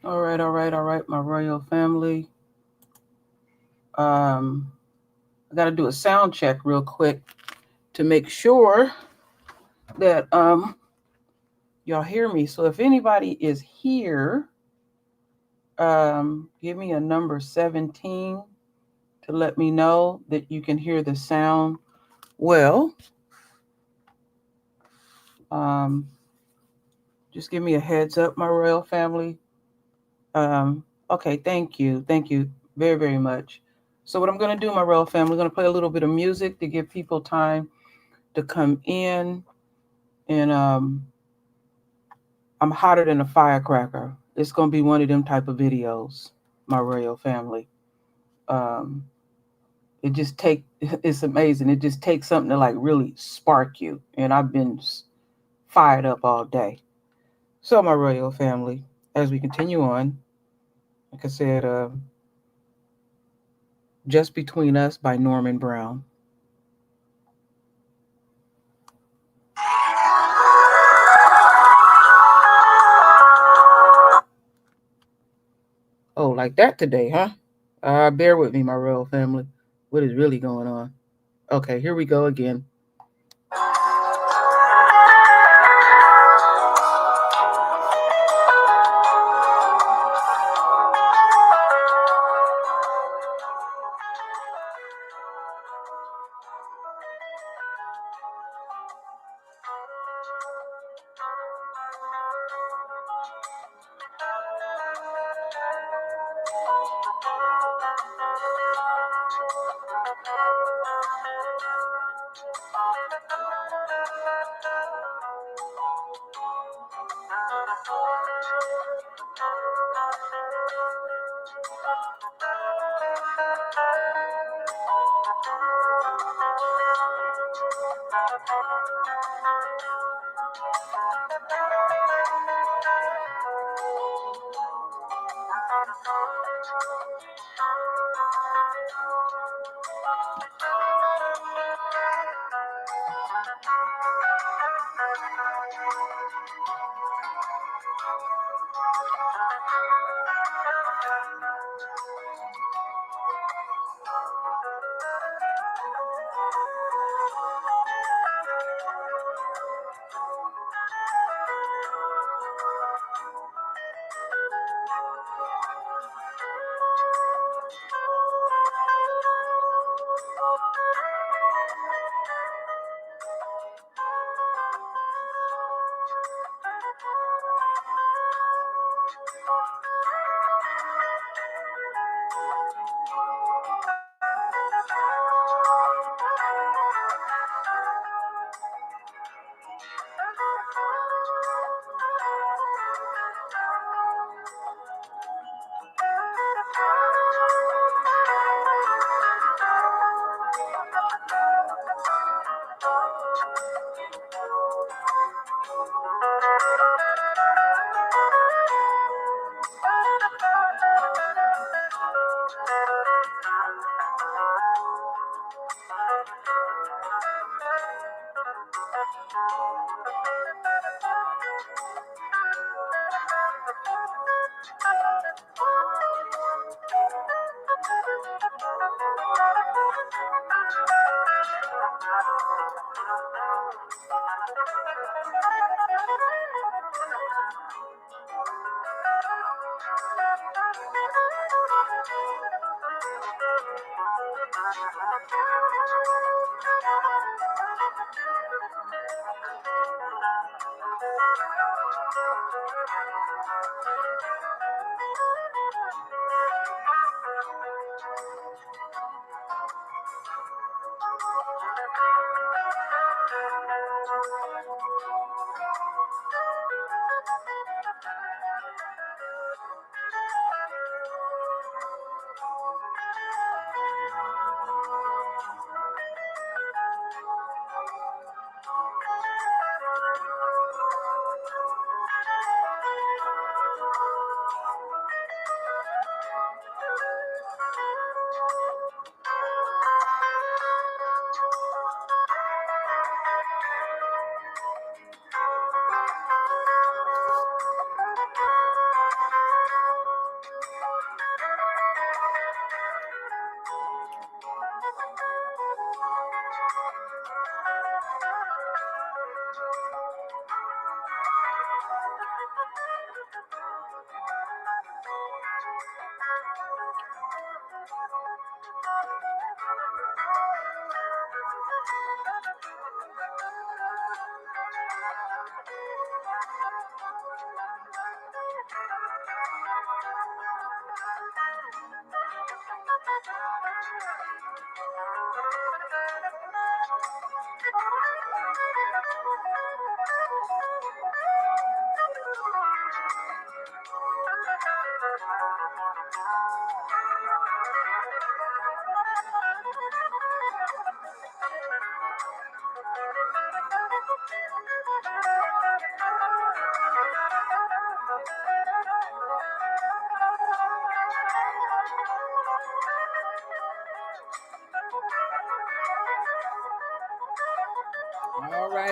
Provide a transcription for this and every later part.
All right, my royal family. I got to do a sound check real quick to make sure that y'all hear me. So if anybody is here, give me a number 17 to let me know that you can hear the sound well. Um, just give me a heads up, my royal family. Okay, thank you. Thank you very, very much. So, what I'm going to do, my royal family, I'm going to play a little bit of music to give people time to come in. And I'm hotter than a firecracker. It's going to be one of them type of videos, my royal family. Um, it just take it's amazing. It just takes something to like really spark you. And I've been fired up all day. So, my royal family, as we continue on, like I said, Just Between Us by Norman Brown. Oh, like that today, huh? Bear with me, my royal family. What is really going on? Okay, here we go again.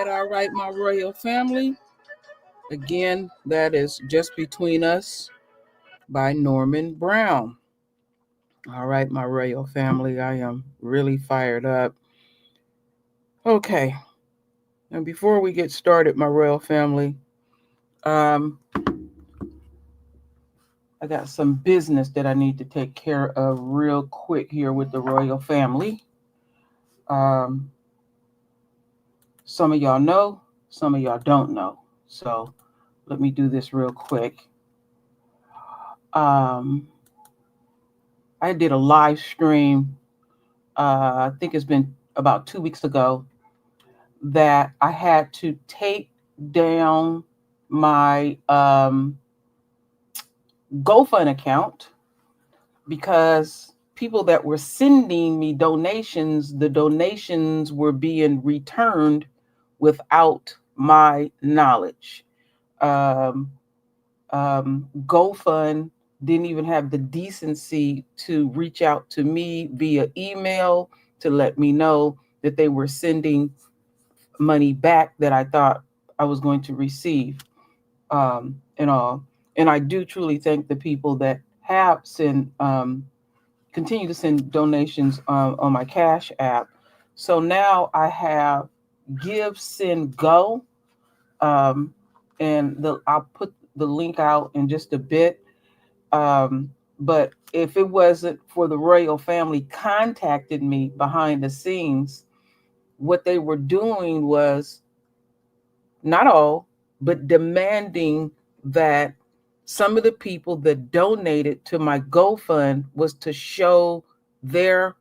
All right, my royal family. Again, that is Just Between Us by Norman Brown. All right, my royal family, I am really fired up. Okay, and before we get started, my royal family, I got some business that I need to take care of real quick here with the royal family. Um, some of y'all know, some of y'all don't know. So let me do this real quick. I did a live stream, I think it's been about 2 weeks ago, that I had to take down my GoFund account because people that were sending me donations, the donations were being returned without my knowledge. GoFund didn't even have the decency to reach out to me via email to let me know that they were sending money back that I thought I was going to receive, and all. And I do truly thank the people that have continue to send donations on my Cash app. So now I have Give, Send, Go, and I'll put the link out in just a bit. But if it wasn't for the royal family contacted me behind the scenes, what they were doing was, not all, but demanding that some of the people that donated to my GoFund was to show their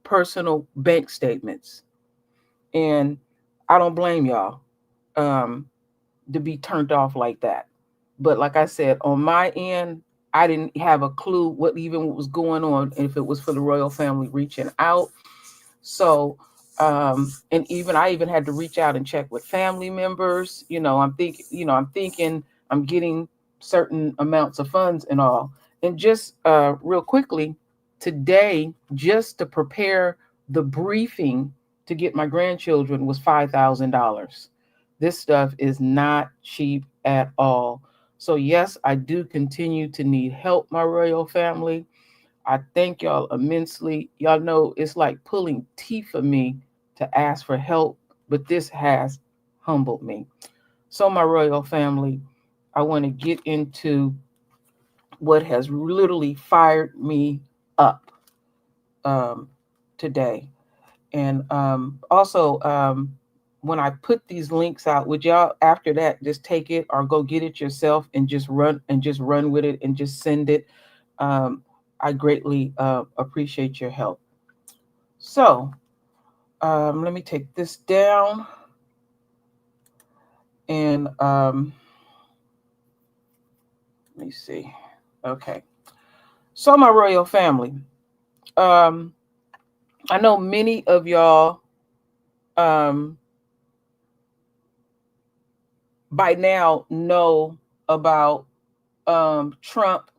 personal bank statements. And I don't blame y'all um, to be turned off like that. But like I said, on my end, I didn't have a clue what was going on, if it was for the royal family reaching out. So, and I even had to reach out and check with family members. I'm thinking I'm getting certain amounts of funds and all. And just real quickly, today, just to prepare the briefing to get my grandchildren was $5,000. This stuff is not cheap at all. So yes, I do continue to need help, my royal family. I thank y'all immensely. Y'all know it's like pulling teeth for me to ask for help, but this has humbled me. So my royal family, I want to get into what has literally fired me up today. And also, when I put these links out, would y'all after that just take it or go get it yourself and just run with it and just send it? I greatly appreciate your help. So let me take this down. And let me see. Okay. So my royal family, I know many of y'all by now know about Trump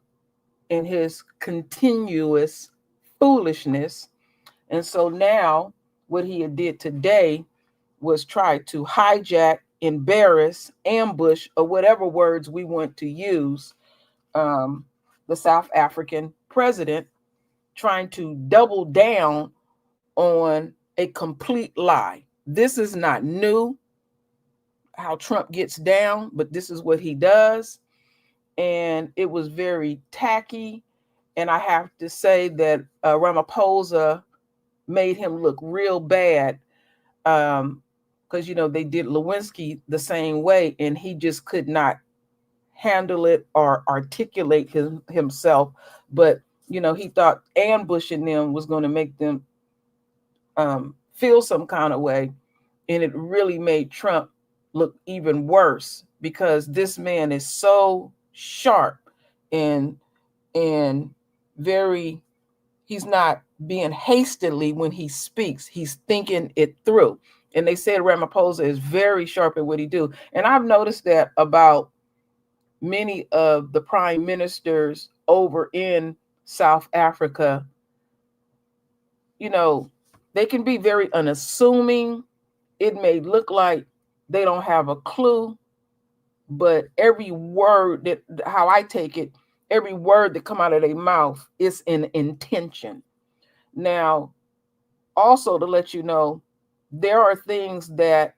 and his continuous foolishness. And so now what he did today was try to hijack, embarrass, ambush, or whatever words we want to use, the South African president, trying to double down on a complete lie. This is not new, how Trump gets down, but this is what he does. And it was very tacky. And I have to say that Ramaphosa made him look real bad, because they did Lewinsky the same way, and he just could not handle it or articulate himself. But he thought ambushing them was going to make them feel some kind of way, and it really made Trump look even worse because this man is so sharp and and very, he's not being hastily when he speaks. He's thinking it through. And they said Ramaphosa is very sharp at what he do. And I've noticed that about many of the prime ministers over in South Africa. You know, they can be very unassuming. It may look like they don't have a clue, but every word that, how I take it, every word that come out of their mouth is an intention. Now, also to let you know, there are things that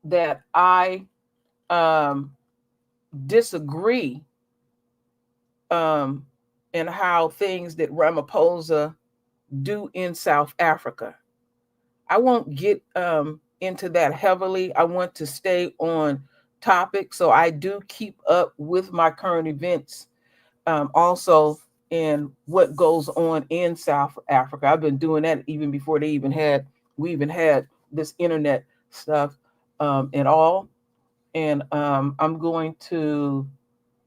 that I disagree in how things that Ramaphosa do in South Africa. I won't get into that heavily. I want to stay on topic, so I do keep up with my current events, also in what goes on in South Africa. I've been doing that even before we even had this internet stuff at all. And I'm going to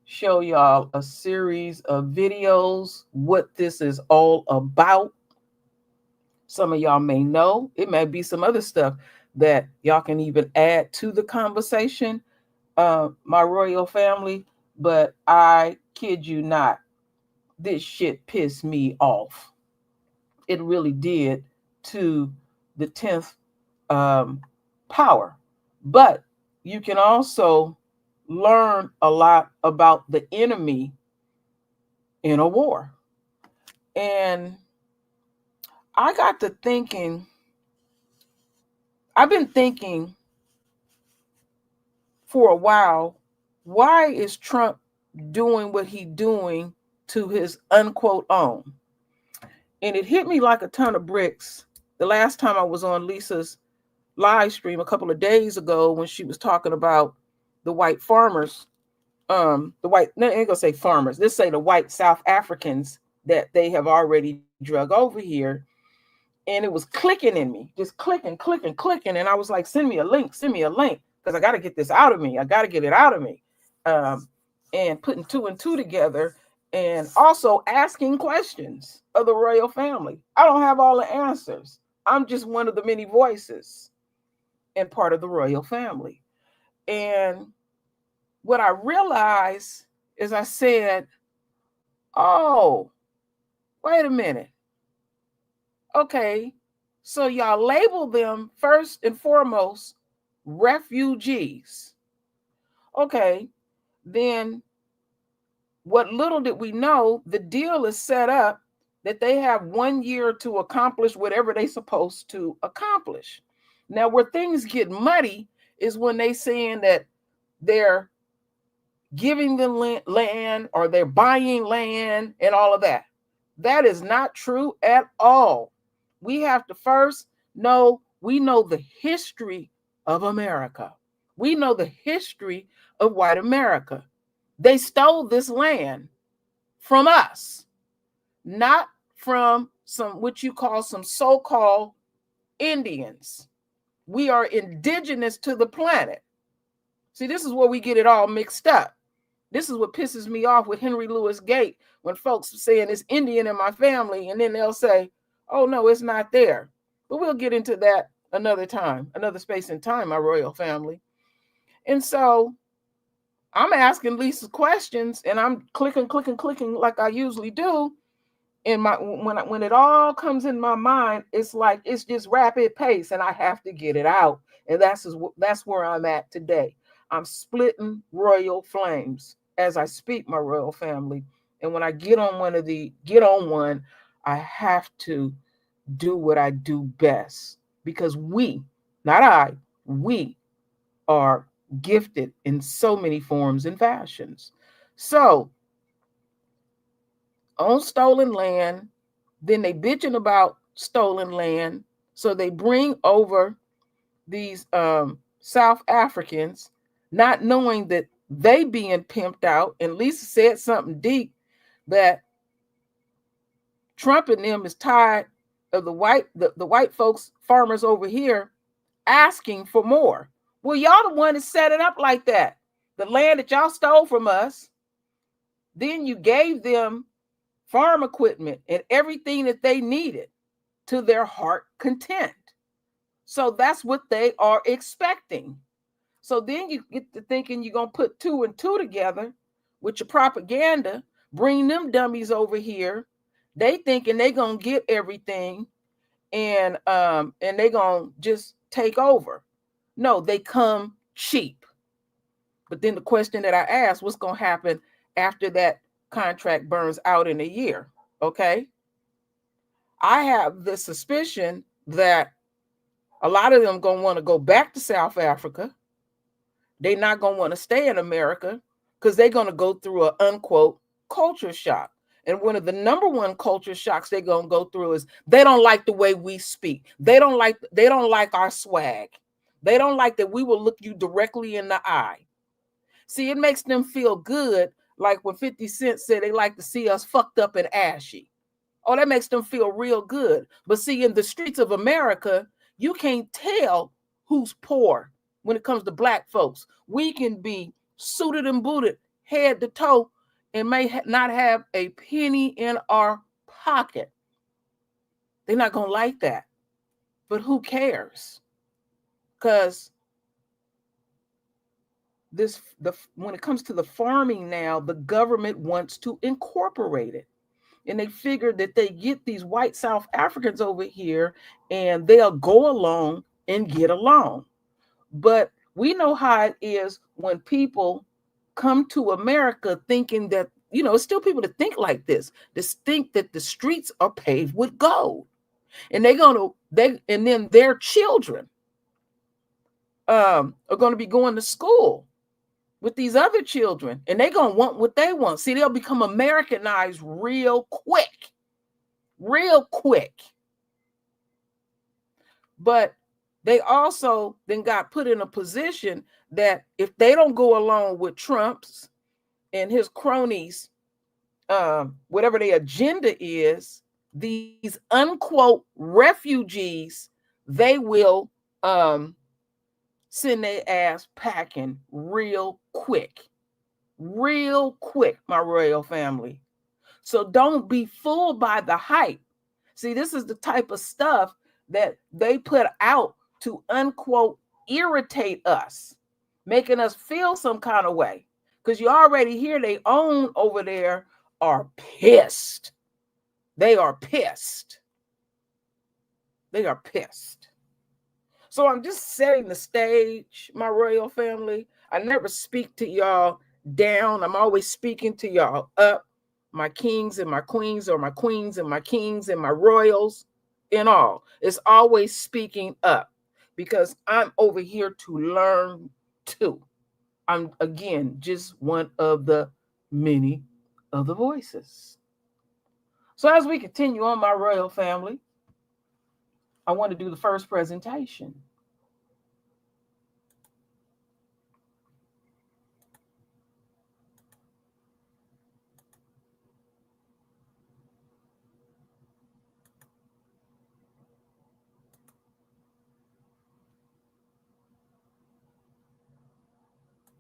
show y'all a series of videos, what this is all about. Some of y'all may know. It may be some other stuff that y'all can even add to the conversation, my royal family. But I kid you not, this shit pissed me off. It really did, to the 10th power. But you can also learn a lot about the enemy in a war. And I got to thinking, I've been thinking for a while, why is Trump doing what he's doing to his unquote own? And it hit me like a ton of bricks the last time I was on Lisa's live stream a couple of days ago, when she was talking about the white farmers, I ain't gonna say farmers, let's say the white South Africans that they have already drug over here. And it was clicking in me, just clicking. And I was like, send me a link, because I got to get this out of me. I got to get it out of me. And putting two and two together, and also asking questions of the royal family. I don't have all the answers. I'm just one of the many voices and part of the royal family. And what I realized is, I said, oh, wait a minute. Okay, so y'all label them first and foremost refugees. Okay, then what little did we know, the deal is set up that they have 1 year to accomplish whatever they're supposed to accomplish. Now, where things get muddy is when they saying that they're giving the land or they're buying land and all of that. That is not true at all. We have to first know, we know the history of America. We know the history of white America. They stole this land from us, not from some, what you call some so-called Indians. We are indigenous to the planet. See, this is where we get it all mixed up. This is what pisses me off with Henry Louis Gates, when folks are saying it's Indian in my family, and then they'll say, oh, no, it's not there. But we'll get into that another time, another space and time, my royal family. And so I'm asking Lisa questions, and I'm clicking like I usually do. And when it all comes in my mind, it's like it's just rapid pace, and I have to get it out. And that's where I'm at today. I'm splitting royal flames as I speak, my royal family. And when I get on one, I have to do what I do best, because we are gifted in so many forms and fashions. So on stolen land, then they bitching about stolen land. So they bring over these South Africans, not knowing that they being pimped out. And Lisa said something deep, that Trump and them is tired of the white folks, farmers over here, asking for more. Well, y'all the one that set it up like that. The land that y'all stole from us, Then you gave them farm equipment and everything that they needed to their heart content. So that's what they are expecting. So then you get to thinking you're going to put 2 and 2 together with your propaganda, bring them dummies over here. They thinking they going to get everything and they going to just take over. No, they come cheap. But then the question that I asked, what's going to happen after that contract burns out in a year? Okay. I have the suspicion that a lot of them going to want to go back to South Africa. They're not going to want to stay in America because they're going to go through an unquote culture shock. And one of the number one culture shocks they're going to go through is they don't like the way we speak. They don't like our swag. They don't like that we will look you directly in the eye. See, it makes them feel good, like when 50 Cent said they like to see us fucked up and ashy. Oh, that makes them feel real good. But see, in the streets of America, you can't tell who's poor when it comes to black folks. We can be suited and booted head to toe and may not have a penny in our pocket. They're not going to like that. But who cares? Because when it comes to the farming now, the government wants to incorporate it. And they figured that they get these white South Africans over here and they'll go along and get along. But we know how it is when people come to America thinking that, it's still people that think like this. Just think that the streets are paved with gold. And and then their children are going to be going to school with these other children, and they're going to want what they want. See, they'll become Americanized real quick. But they also then got put in a position that if they don't go along with Trump's and his cronies, whatever their agenda is, these unquote refugees, they will send their ass packing real quick, my royal family. So don't be fooled by the hype. See, this is the type of stuff that they put out to unquote irritate us, making us feel some kind of way. Because you already hear they own over there are pissed. They are pissed. So I'm just setting the stage, my royal family. I never speak to y'all down. I'm always speaking to y'all up, my kings and my queens, or my queens and my kings and my royals and all. It's always speaking up because I'm over here to learn too. I'm, again, just one of the many other voices. So as we continue on, my royal family, I want to do the first presentation.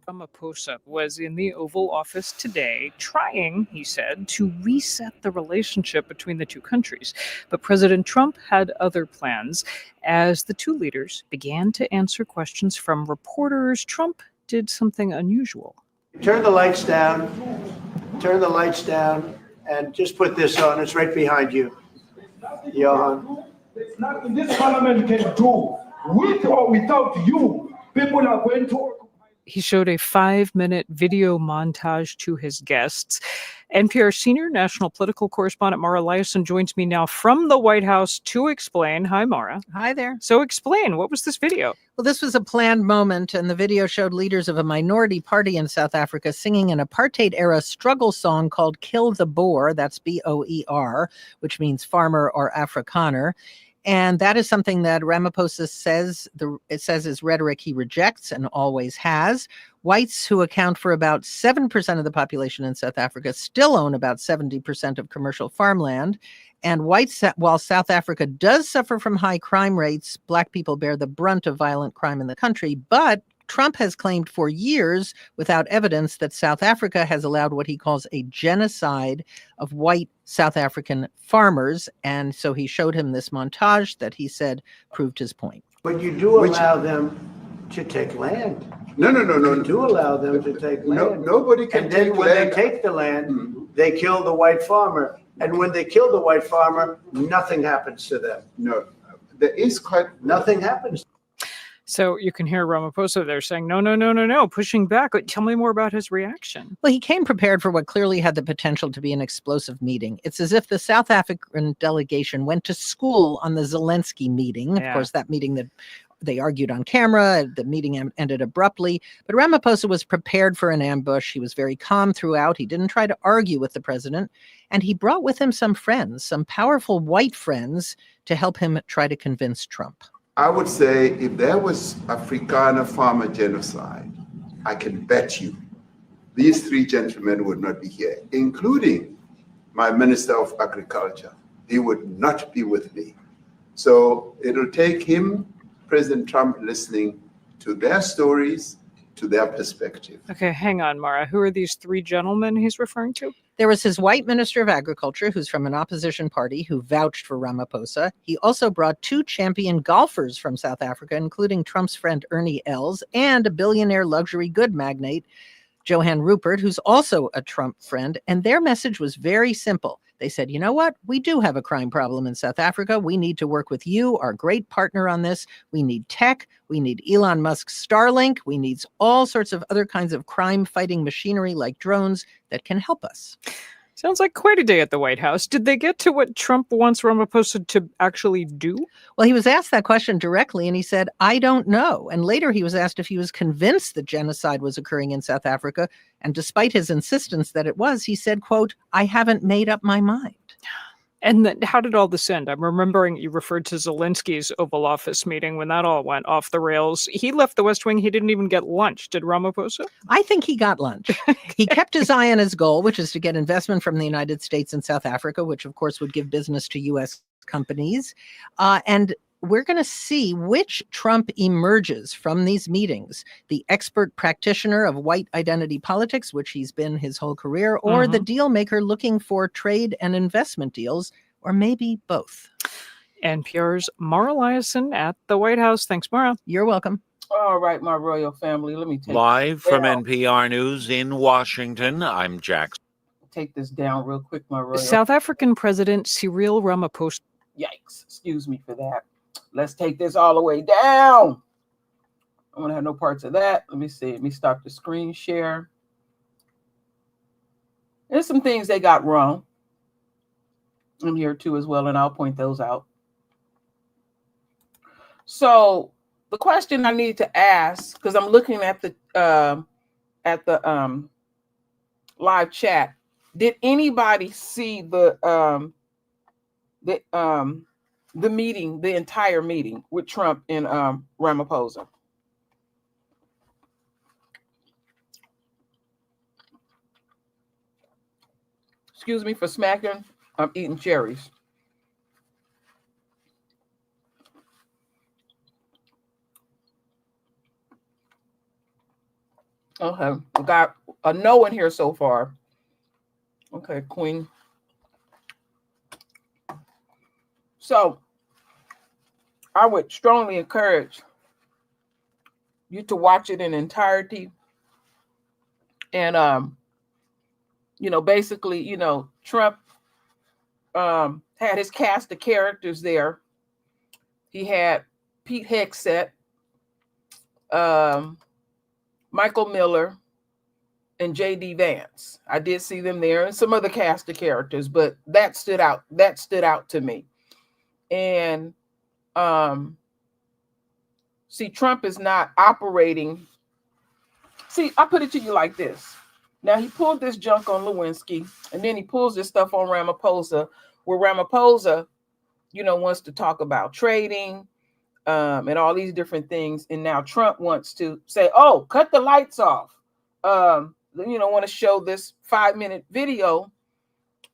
Ramaphosa was in the Oval Office today trying, he said, to reset the relationship between the two countries. But President Trump had other plans. As the two leaders began to answer questions from reporters, Trump did something unusual. Turn the lights down, and just put this on. It's right behind you. Johan. There's nothing this parliament can do. With or without you, people are going to... He showed a 5-minute video montage to his guests. NPR senior national political correspondent Mara Liasson joins me now from the White House to explain. Hi, Mara. Hi there. So explain, what was this video? Well, this was a planned moment, and the video showed leaders of a minority party in South Africa singing an apartheid-era struggle song called Kill the Boer, that's B-O-E-R, which means farmer or Afrikaner. And that is something that Ramaphosa says is rhetoric he rejects and always has. Whites, who account for about 7% of the population in South Africa, still own about 70% of commercial farmland. And while South Africa does suffer from high crime rates, Black people bear the brunt of violent crime in the country. But Trump has claimed for years, without evidence, that South Africa has allowed what he calls a genocide of white South African farmers. And so he showed him this montage that he said proved his point. But you do allow them to take land. No. You do allow them to take land. Nobody can And then take when land. they take the land, they kill the white farmer. And when they kill the white farmer, nothing happens to them. No, there is quite Nothing happens. So you can hear Ramaphosa there saying, no, pushing back. Tell me more about his reaction. Well, he came prepared for what clearly had the potential to be an explosive meeting. It's as if the South African delegation went to school on the Zelensky meeting. Of course, that meeting that they argued on camera, the meeting ended abruptly. But Ramaphosa was prepared for an ambush. He was very calm throughout. He didn't try to argue with the president. And he brought with him some friends, some powerful white friends, to help him try to convince Trump. I would say if there was Afrikaner farmer genocide, I can bet you these three gentlemen would not be here, including my Minister of Agriculture. He would not be with me. So it'll take him, President Trump, listening to their stories, to their perspective. Okay, hang on, Mara. Who are these three gentlemen he's referring to? There was his white Minister of Agriculture, who's from an opposition party, who vouched for Ramaphosa. He also brought two champion golfers from South Africa, including Trump's friend Ernie Els and a billionaire luxury good magnate, Johan Rupert, who's also a Trump friend. And their message was very simple. They said, you know what? We do have a crime problem in South Africa. We need to work with you, our great partner on this. We need tech. We need Elon Musk's Starlink. We need all sorts of other kinds of crime-fighting machinery like drones that can help us. Sounds like quite a day at the White House. Did they get to what Trump wants Ramaphosa to actually do? Well, he was asked that question directly, and he said, I don't know. And later he was asked if he was convinced that genocide was occurring in South Africa. And despite his insistence that it was, he said, quote, I haven't made up my mind. And then how did all this end? I'm remembering you referred to Zelensky's Oval Office meeting when that all went off the rails. He left the West Wing. He didn't even get lunch. Did Ramaphosa? I think he got lunch. He kept his eye on his goal, which is to get investment from the United States and South Africa, which, of course, would give business to U.S. companies. And we're going to see which Trump emerges from these meetings, the expert practitioner of white identity politics, which he's been his whole career, or the deal maker looking for trade and investment deals, or maybe both. NPR's Mara Liasson at the White House. Thanks, Mara. You're welcome. All right, my royal family, let me Live from NPR News in Washington, I'm Jack. take this down real quick, my royal. South African President Cyril Ramaphosa. Yikes, excuse me for that. Let's take this all the way down. I want to have no parts of that. Let me see. Let me stop the screen share. There's some things they got wrong in here too as well, and I'll point those out. So the question I need to ask, because I'm looking at the live chat, did anybody see the meeting, the entire meeting with Trump and Ramaphosa? Excuse me for smacking. I'm eating cherries. Okay, we got a no in here so far. Okay, Queen. So I would strongly encourage you to watch it in entirety. And basically, Trump had his cast of characters there. He had Pete Hegseth, Michael Miller, and J.D. Vance. I did see them there, and some other cast of characters, but that stood out. That stood out to me. And see, Trump is not operating. See, I put it to you like this. Now, he pulled this junk on Lewinsky, and then he pulls this stuff on Ramaphosa, where Ramaphosa, wants to talk about trading and all these different things. And now Trump wants to say, oh, cut the lights off. Want to show this 5-minute video.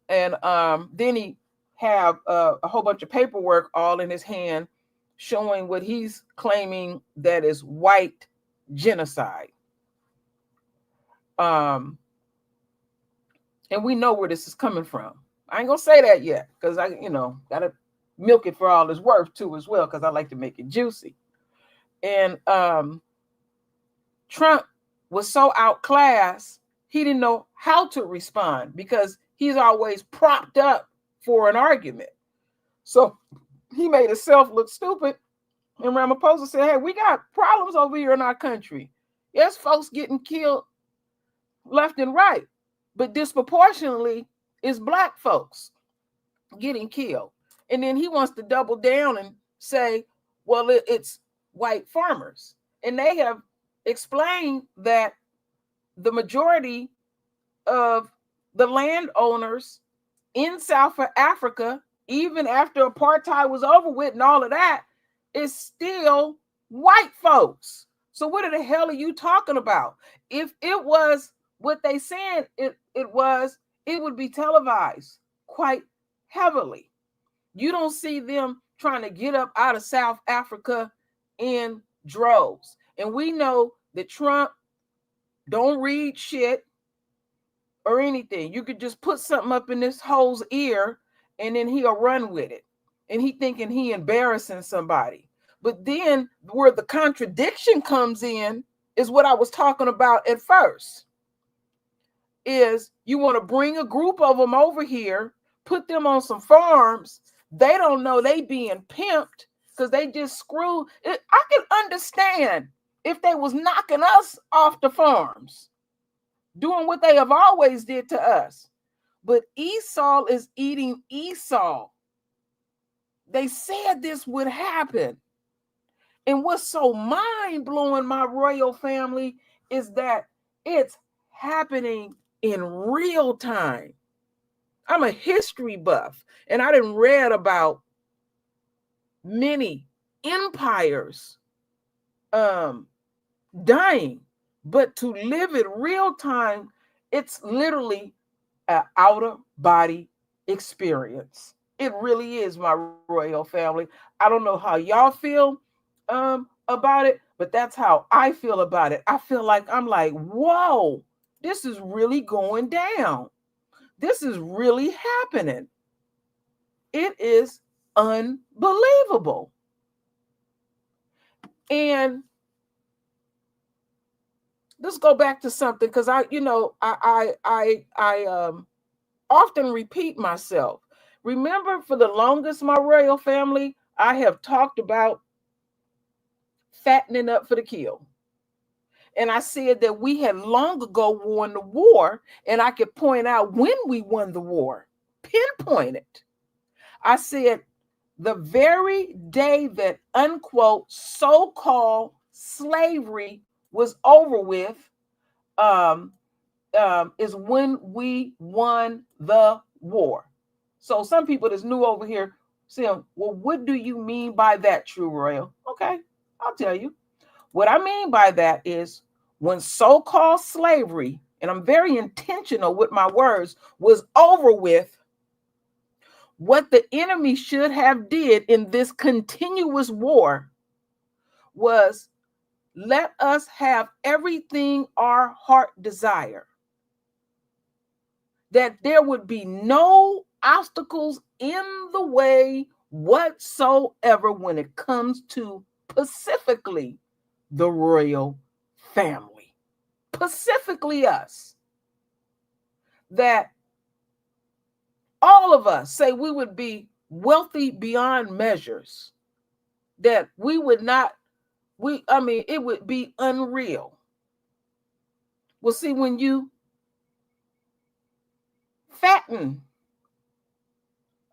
And then he have a whole bunch of paperwork all in his hand showing what he's claiming that is white genocide. And we know where this is coming from. I ain't gonna say that yet because I, gotta milk it for all it's worth too as well, because I like to make it juicy. And Trump was so outclassed, he didn't know how to respond because he's always propped up for an argument. So he made himself look stupid. And Ramaphosa said, hey, we got problems over here in our country. Yes, folks getting killed left and right, but disproportionately is Black folks getting killed. And then he wants to double down and say, well, it's white farmers. And they have explained that the majority of the landowners in South Africa, even after apartheid was over with and all of that, is still white folks. So what the hell are you talking about? If it was what they said it was, it would be televised quite heavily. You don't see them trying to get up out of South Africa in droves. And we know that Trump don't read shit or anything. You could just put something up in this hole's ear and then he'll run with it. And he thinking he embarrassing somebody. But then where the contradiction comes in is what I was talking about at first. Is you want to bring a group of them over here, put them on some farms. They don't know they being pimped because they just screw it. I can understand if they was knocking us off the farms, doing what they have always did to us. But Esau is eating Esau. They said this would happen. And what's so mind-blowing, my royal family, is that it's happening in real time. I'm a history buff, and I done read about many empires dying, but to live it real time, it's literally an outer body experience. It really is, my royal family. I don't know how y'all feel about it, but that's how I feel about it. I feel like I'm like, whoa, this is really going down. This is really happening. It is unbelievable. And let's go back to something, because I often repeat myself. Remember, for the longest, my royal family, I have talked about fattening up for the kill. And I said that we had long ago won the war, and I could point out when we won the war, pinpoint it. I said the very day that, unquote, so-called slavery was over with, is when we won the war. So some people that's new over here saying, well, what do you mean by that, True Royal? Okay, I'll tell you. What I mean by that is when so-called slavery, and I'm very intentional with my words, was over with, what the enemy should have did in this continuous war was let us have everything our heart desire. That there would be no obstacles in the way whatsoever when it comes to specifically the royal family, specifically us. That all of us say we would be wealthy beyond measures, that we would not, it would be unreal. Well, see, when you fatten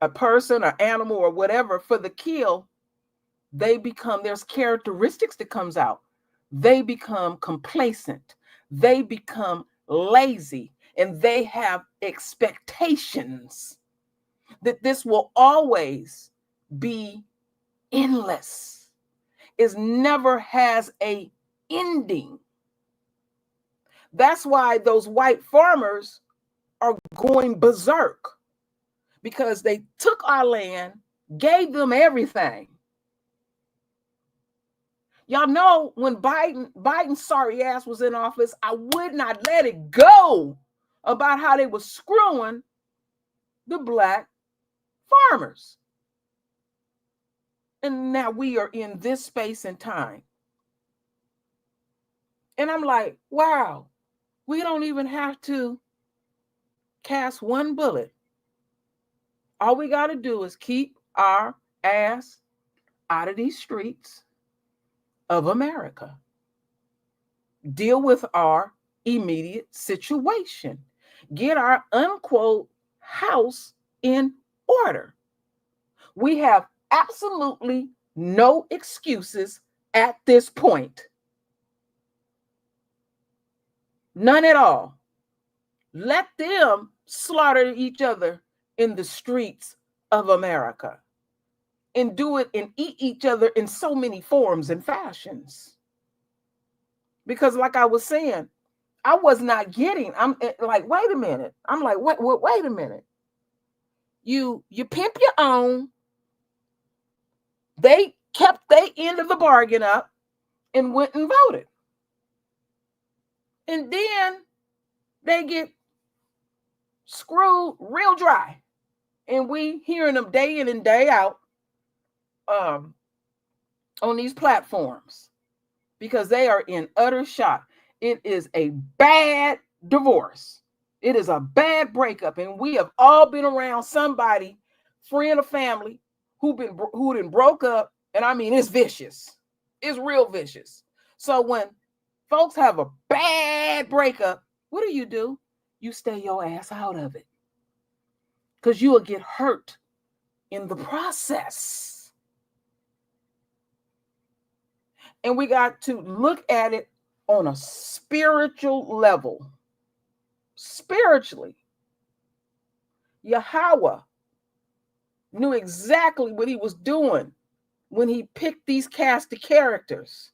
a person or animal or whatever for the kill, there's characteristics that comes out. They become complacent. They become lazy, and they have expectations that this will always be endless. It never has a ending. That's why those white farmers are going berserk, because they took our land, gave them everything. Y'all know when Biden's sorry ass was in office, I would not let it go about how they were screwing the black farmers. And now we are in this space and time. And I'm like, wow, we don't even have to cast one bullet. All we got to do is keep our ass out of these streets of America. Deal with our immediate situation. Get our unquote house in order. We have absolutely no excuses at this point. None at all. Let them slaughter each other in the streets of America and do it and eat each other in so many forms and fashions. Because like I was saying, I was not getting, I'm like, wait a minute. I'm like, wait a minute. You pimp your own. They kept their end of the bargain up and went and voted. And then they get screwed real dry. And we hearing them day in and day out on these platforms because they are in utter shock. It is a bad divorce. It is a bad breakup. And we have all been around somebody, friend or family, who done broke up. And I mean, it's vicious. It's real vicious. So when folks have a bad breakup, what do? You stay your ass out of it. Because you will get hurt in the process. And we got to look at it on a spiritual level. Spiritually, Yahweh knew exactly what he was doing when he picked these cast of characters.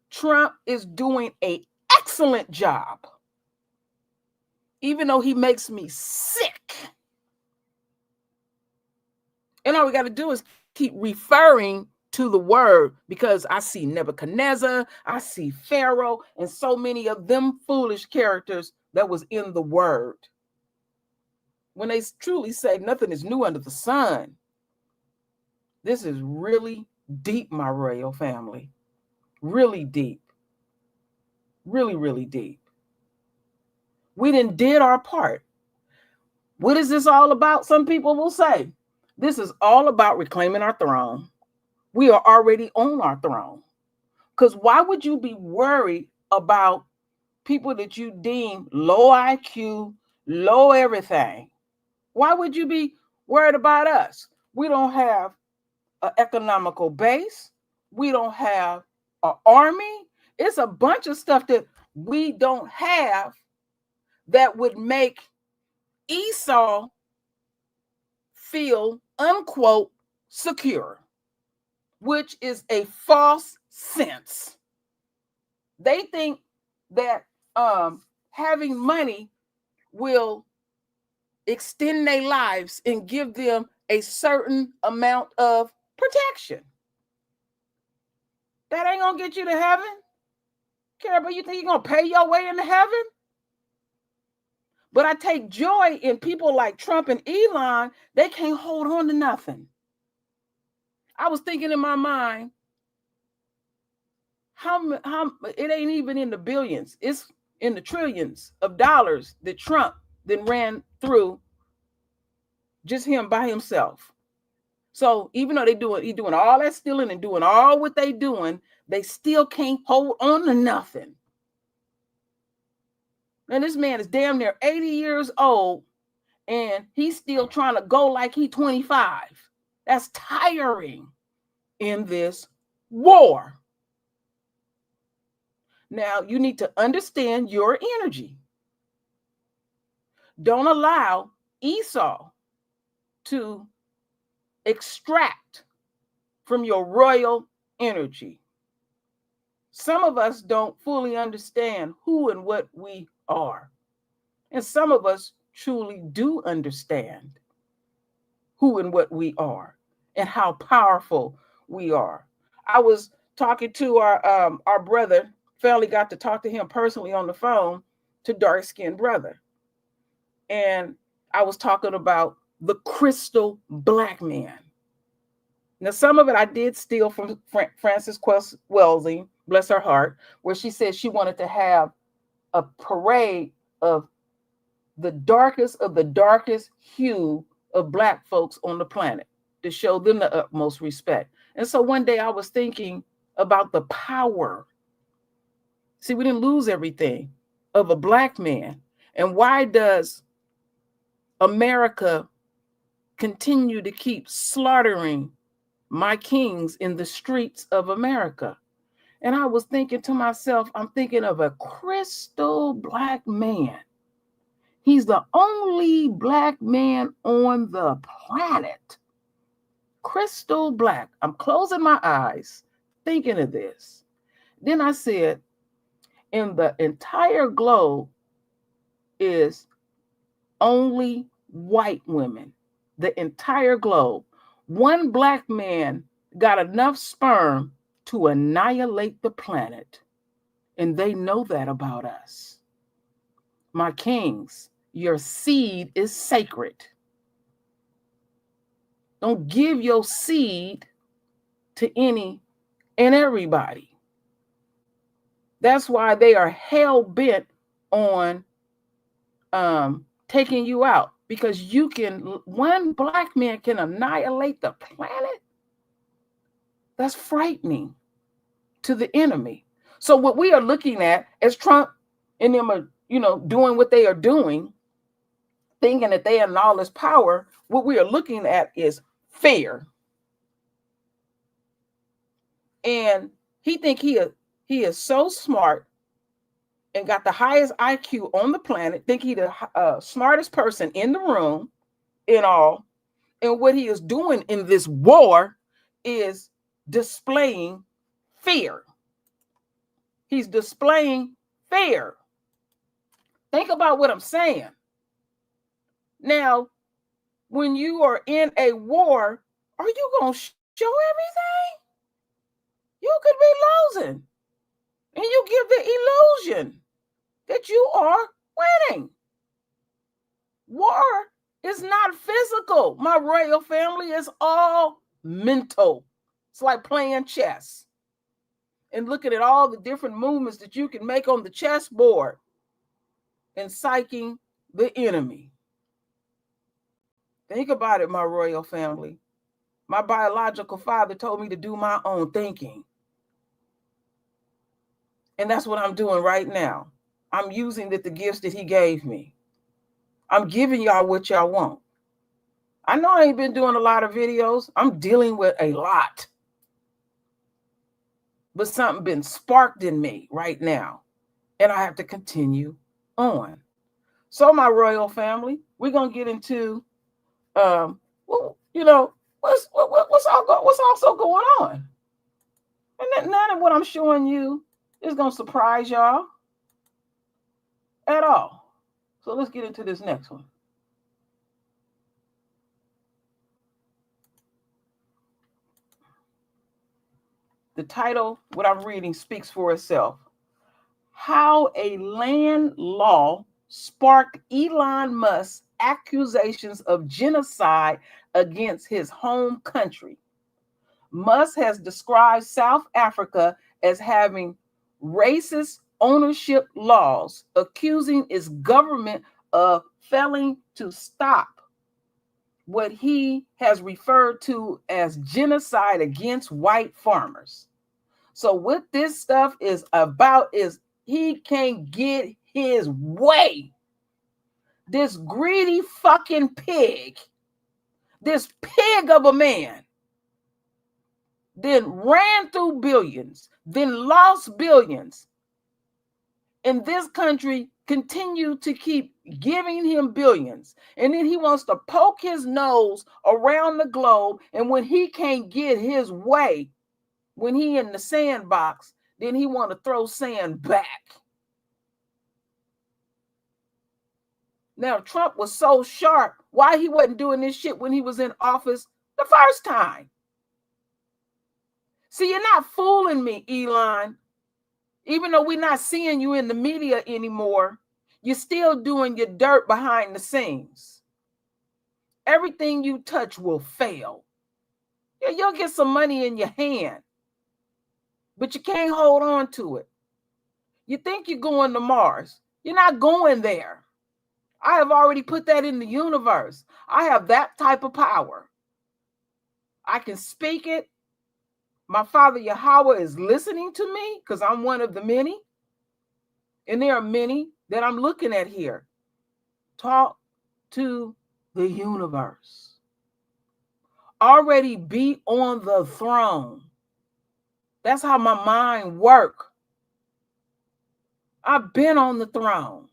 Trump is doing an excellent job, even though he makes me sick. And all we got to do is keep referring to the word, because I see Nebuchadnezzar, I see Pharaoh, and so many of them foolish characters that was in the word. When they truly say nothing is new under the sun. This is really deep, my royal family. Really deep. Really, really deep. We did our part. What is this all about? Some people will say, this is all about reclaiming our throne. We are already on our throne. Because why would you be worried about people that you deem low IQ, low everything? Why would you be worried about us? We don't have an economical base. We don't have an army. It's a bunch of stuff that we don't have that would make Esau feel, unquote, secure, which is a false sense. They think that having money will extend their lives and give them a certain amount of protection. That ain't gonna get you to heaven. Carol, you think you're gonna pay your way into heaven? But I take joy in people like Trump and Elon. They can't hold on to nothing. I was thinking in my mind, how it ain't even in the billions. It's in the trillions of dollars that Trump then ran through, just him by himself. So even though he's doing all that stealing and doing all what they doing, they still can't hold on to nothing. And this man is damn near 80 years old, and he's still trying to go like he's 25. That's tiring in this war. Now, you need to understand your energy. Don't allow Esau to extract from your royal energy. Some of us don't fully understand who and what we are. And some of us truly do understand who and what we are and how powerful we are. I was talking to our brother. Finally got to talk to him personally on the phone, to dark-skinned brother. And I was talking about the crystal black man. Now, some of it I did steal from Frances Wellesley, bless her heart, where she said she wanted to have a parade of the darkest hue of black folks on the planet to show them the utmost respect. And so one day I was thinking about the power. See, we didn't lose everything of a black man. And why does America continue to keep slaughtering my kings in the streets of America? And I was thinking to myself, I'm thinking of a crystal black man. He's the only black man on the planet. Crystal black. I'm closing my eyes, thinking of this. Then I said, in the entire globe is only white women. The entire globe. One black man got enough sperm to annihilate the planet. And they know that about us. My kings, your seed is sacred. Don't give your seed to any and everybody. That's why they are hell-bent on taking you out, because one black man can annihilate the planet. That's frightening to the enemy. So what we are looking at as Trump and them are, doing what they are doing, thinking that they have all this power, what we are looking at is fear. And he think he is so smart and got the highest IQ on the planet, think he the smartest person in the room in all. And what he is doing in this war is displaying fear. He's displaying fear. Think about what I'm saying. Now, when you are in a war, are you going to show everything? You could be losing. And you give the illusion that you are winning. War is not physical. My royal family is all mental. It's like playing chess and looking at all the different movements that you can make on the chessboard and psyching the enemy. Think about it, my royal family. My biological father told me to do my own thinking. And that's what I'm doing right now. I'm using the gifts that he gave me. I'm giving y'all what y'all want. I know I ain't been doing a lot of videos. I'm dealing with a lot. But something been sparked in me right now. And I have to continue on. So my royal family, we're going to get into, what's also going on. And none of what I'm showing you is going to surprise y'all at all. So let's get into this next one. The title, what I'm reading, speaks for itself. How a land law sparked Elon Musk's accusations of genocide against his home country. Musk has described South Africa as having racist ownership laws, accusing its government of failing to stop what he has referred to as genocide against white farmers. So what this stuff is about is he can't get his way. This greedy fucking pig, this pig of a man, then ran through billions, then lost billions. And this country continue to keep giving him billions. And then he wants to poke his nose around the globe. And when he can't get his way, when he in the sandbox, then he want to throw sand back. Now, Trump was so sharp. Why he wasn't doing this shit when he was in office the first time? See, you're not fooling me, Elon. Even though we're not seeing you in the media anymore, you're still doing your dirt behind the scenes. Everything you touch will fail. Yeah, you'll get some money in your hand, but you can't hold on to it. You think you're going to Mars. You're not going there. I have already put that in the universe. I have that type of power. I can speak it. My Father Yahweh is listening to me because I'm one of the many. And there are many that I'm looking at here. Talk to the universe. Already be on the throne. That's how my mind works. I've been on the throne.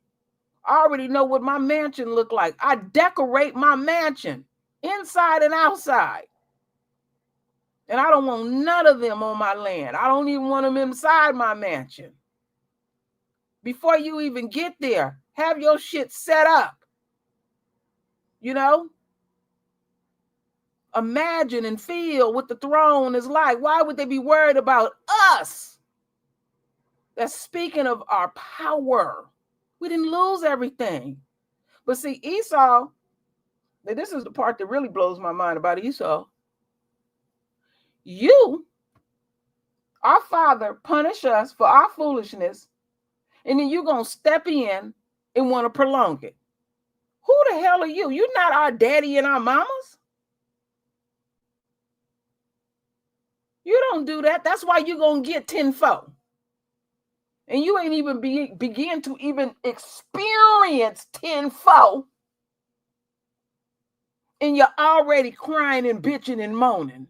I already know what my mansion look like. I decorate my mansion inside and outside. And I don't want none of them on my land. I don't even want them inside my mansion. Before you even get there, have your shit set up. You know? Imagine and feel what the throne is like. Why would they be worried about us? That's speaking of our power. We didn't lose everything. But see, Esau, this is the part that really blows my mind about Esau. You, our Father, punish us for our foolishness, and then you're going to step in and want to prolong it. Who the hell are you? You're not our daddy and our mamas. You don't do that. That's why you're going to get tenfold. And you ain't even begin to even experience tenfold. And you're already crying and bitching and moaning.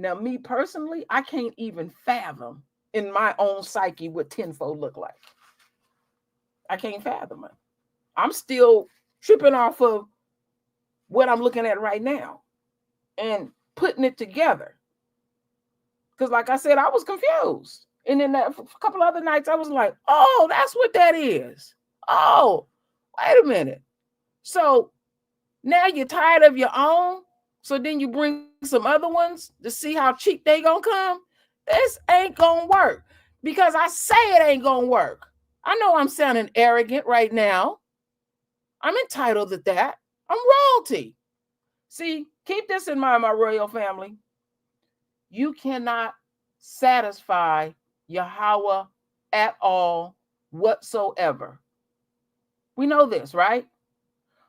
Now, me personally, I can't even fathom in my own psyche what tenfold look like. I can't fathom it. I'm still tripping off of what I'm looking at right now and putting it together. Because like I said, I was confused. And then a couple other nights, I was like, oh, that's what that is. Oh, wait a minute. So now you're tired of your own. So then you bring some other ones to see how cheap they gonna come. This ain't gonna work because I say it ain't gonna work. I know I'm sounding arrogant right now. I'm entitled to that. I'm royalty. See, keep this in mind, my royal family. You cannot satisfy Yahweh at all whatsoever. We know this, right?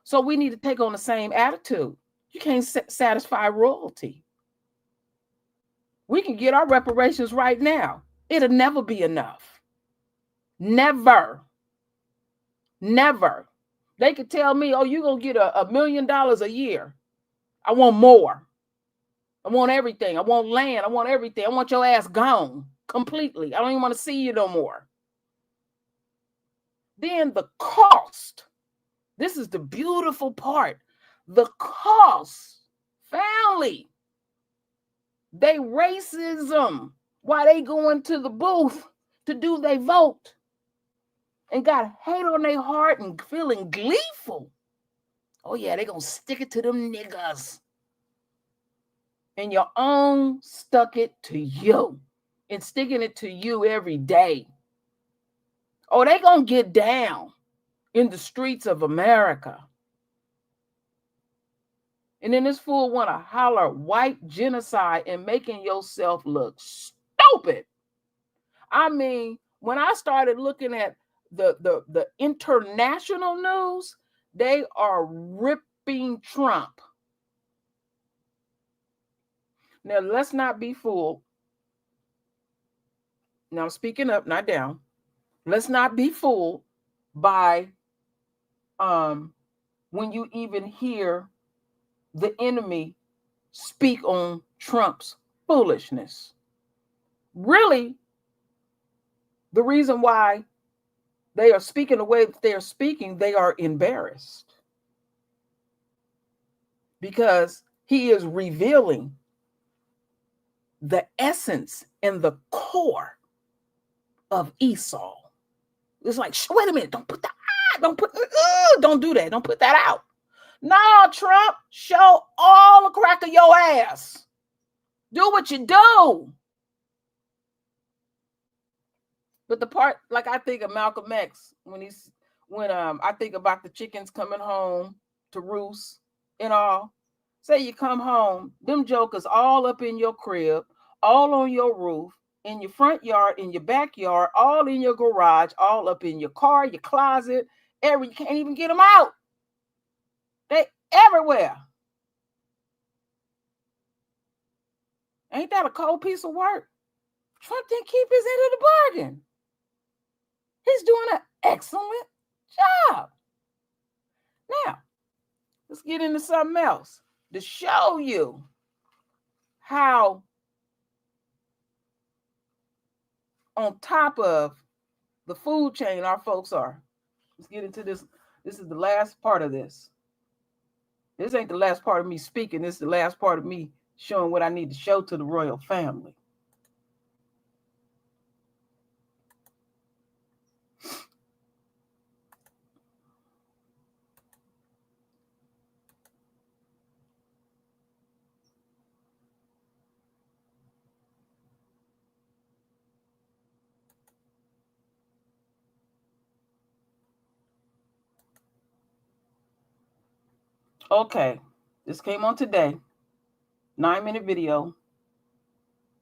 So we need to take on the same attitude. You can't satisfy royalty. We can get our reparations right now. It'll never be enough. Never. Never. They could tell me, oh, you're going to get $1 million a year. I want more. I want everything. I want land. I want everything. I want your ass gone completely. I don't even want to see you no more. Then the cost. This is the beautiful part. The cost. Family. They racism. Why they going to the booth to do their vote. And got hate on their heart and feeling gleeful. Oh yeah, they gonna stick it to them niggas. And your own stuck it to you. And sticking it to you every day. Oh, they gonna get down in the streets of America. And then this fool want to holler white genocide and making yourself look stupid. I mean, when I started looking at the international news, they are ripping Trump. Now, let's not be fooled. Now, I'm speaking up, not down. Let's not be fooled by when you even hear the enemy speak on Trump's foolishness. Really, the reason why they are speaking the way that they are speaking, they are embarrassed. Because he is revealing the essence and the core of Esau. It's like, wait a minute, don't do that. Don't put that out. No, Trump, show all the crack of your ass. Do what you do. But the part, like I think of Malcolm X when I think about the chickens coming home to roost and all. Say you come home, them jokers all up in your crib, all on your roof, in your front yard, in your backyard, all in your garage, all up in your car, your closet, you can't even get them out. They everywhere. Ain't that a cold piece of work? Trump didn't keep his end of the bargain. He's doing an excellent job. Now, let's get into something else to show you how on top of the food chain our folks are. Let's get into this. This is the last part of this. This ain't the last part of me speaking. This is the last part of me showing what I need to show to the royal family. Okay, this came on today. 9-minute video.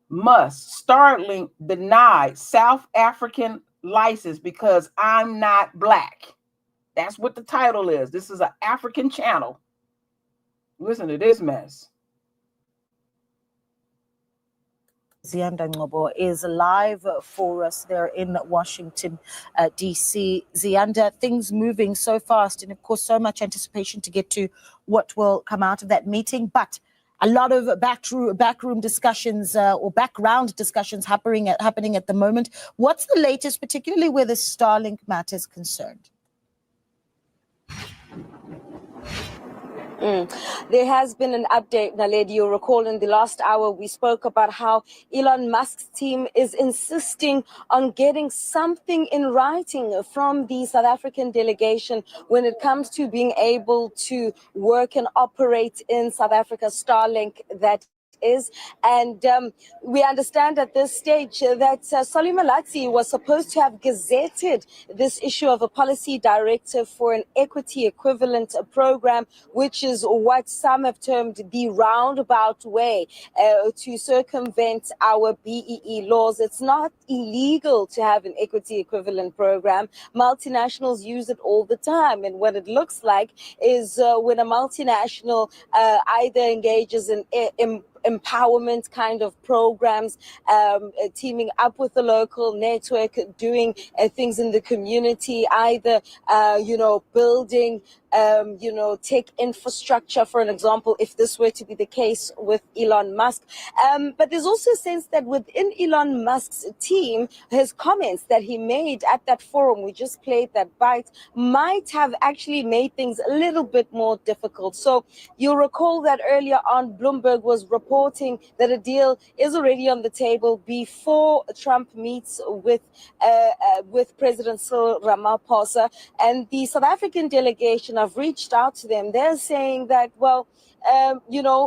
Musk, Starlink denied South African license because I'm not black. That's what the title is. This is an African channel. Listen to this mess. Zianda Ngobo is live for us there in Washington, D.C. Zianda, things moving so fast, and of course, so much anticipation to get to what will come out of that meeting. But a lot of backroom discussions or background discussions happening at the moment. What's the latest, particularly where the Starlink matter is concerned? There has been an update, Naledi. You'll recall in the last hour we spoke about how Elon Musk's team is insisting on getting something in writing from the South African delegation when it comes to being able to work and operate in South Africa. Starlink, that is. And we understand at this stage that Solly Malatsi was supposed to have gazetted this issue of a policy directive for an equity equivalent program, which is what some have termed the roundabout way to circumvent our BEE laws. It's not illegal to have an equity equivalent program. Multinationals use it all the time. And what it looks like is when a multinational either engages in empowerment kind of programs, teaming up with the local network, doing things in the community, either, building, tech infrastructure, for an example, if this were to be the case with Elon Musk. But there's also a sense that within Elon Musk's team, his comments that he made at that forum, we just played that bite, might have actually made things a little bit more difficult. So you'll recall that earlier on, Bloomberg was reporting that a deal is already on the table before Trump meets with President Cyril Ramaphosa, and the South African delegation have reached out to them. They're saying that, well,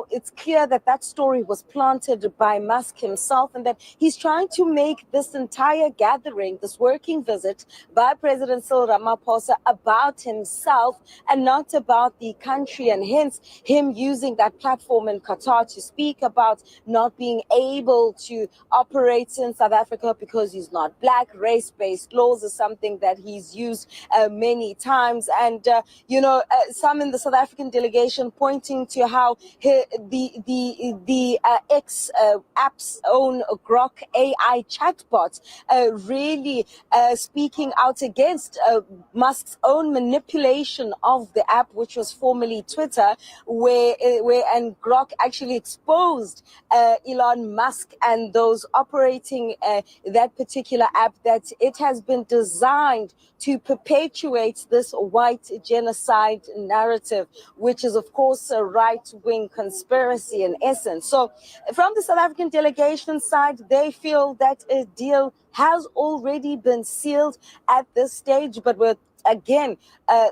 it's clear that that story was planted by Musk himself, and that he's trying to make this entire gathering, this working visit by President Cyril Ramaphosa, about himself and not about the country, and hence him using that platform in Qatar to speak about not being able to operate in South Africa because he's not black. Race-based laws is something that he's used many times, and some in the South African delegation pointing to how the X app's own Grok AI chatbot really speaking out against Musk's own manipulation of the app, which was formerly Twitter, where Grok actually exposed Elon Musk and those operating that particular app, that it has been designed to perpetuate this white genocide narrative, which is, of course, a right-wing conspiracy in essence. So from the South African delegation side, they feel that a deal has already been sealed at this stage, but we're again,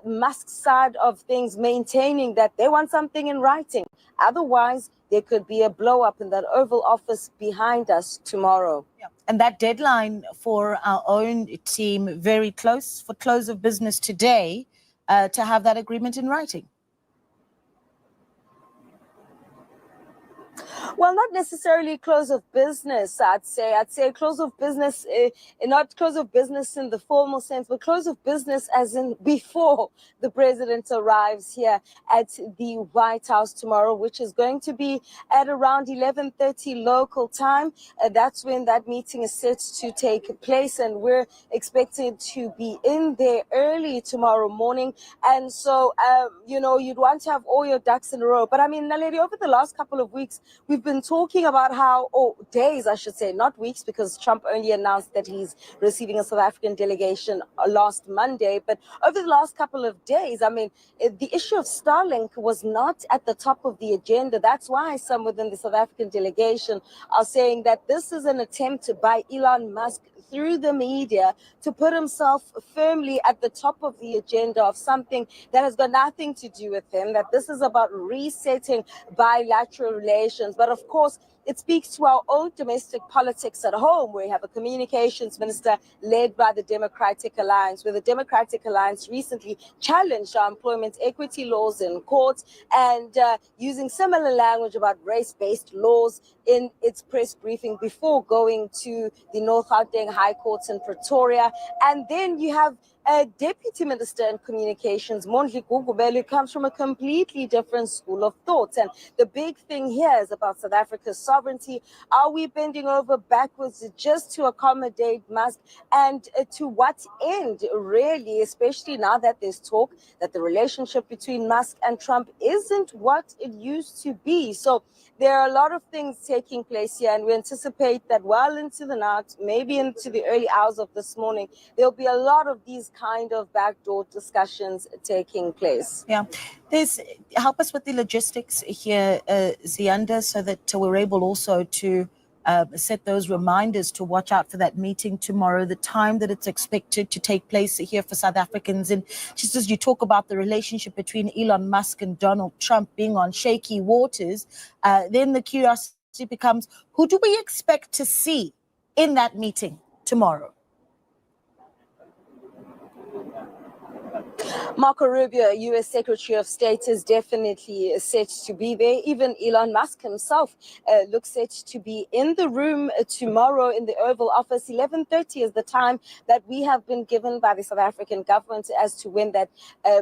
Musk's side of things maintaining that they want something in writing. Otherwise, there could be a blow up in that Oval Office behind us tomorrow. Yeah. And that deadline for our own team, very close, for close of business today, to have that agreement in writing. Well, not necessarily close of business, I'd say. I'd say close of business, not close of business in the formal sense, but close of business as in before the president arrives here at the White House tomorrow, which is going to be at around 11:30 local time. That's when that meeting is set to take place, and we're expected to be in there early tomorrow morning. And so, you'd want to have all your ducks in a row. But I mean, Naledi, over the last couple of weeks, we've been talking about how, days, I should say, not weeks, because Trump only announced that he's receiving a South African delegation last Monday. But over the last couple of days, I mean, the issue of Starlink was not at the top of the agenda. That's why some within the South African delegation are saying that this is an attempt by Elon Musk through the media to put himself firmly at the top of the agenda of something that has got nothing to do with him, that this is about resetting bilateral relations. But of course, it speaks to our own domestic politics at home, where we have a communications minister led by the Democratic Alliance, where the Democratic Alliance recently challenged our employment equity laws in court and using similar language about race-based laws in its press briefing before going to the North Gauteng High Court in Pretoria. And then you have a Deputy Minister in Communications, Mondli Gugubel, who comes from a completely different school of thought. And the big thing here is about South Africa's sovereignty. Are we bending over backwards just to accommodate Musk? And to what end, really, especially now that there's talk that the relationship between Musk and Trump isn't what it used to be. So there are a lot of things taking place here, and we anticipate that well into the night, maybe into the early hours of this morning, there'll be a lot of these kind of backdoor discussions taking place. Yeah. Help us with the logistics here, Zianda, so that we're able also to set those reminders to watch out for that meeting tomorrow, the time that it's expected to take place here for South Africans. And just as you talk about the relationship between Elon Musk and Donald Trump being on shaky waters, then the curiosity becomes, who do we expect to see in that meeting tomorrow? Marco Rubio, U.S. Secretary of State, is definitely set to be there. Even Elon Musk himself looks set to be in the room tomorrow in the Oval Office. 11:30 is the time that we have been given by the South African government as to when that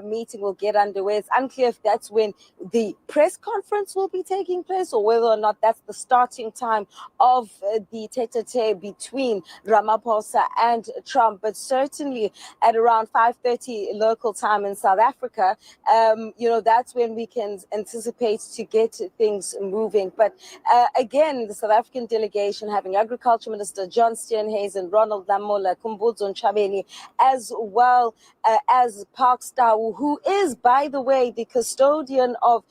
meeting will get underway. It's unclear if that's when the press conference will be taking place or whether or not that's the starting time of the tete-a-tete between Ramaphosa and Trump. But certainly at around 5:30 local time in South Africa, that's when we can anticipate to get things moving. But again, the South African delegation having Agriculture Minister John Steenhuisen, Ronald Lamola, Kumbuzo Nchabeni, as well as Parks Tau, who is, by the way, the custodian of,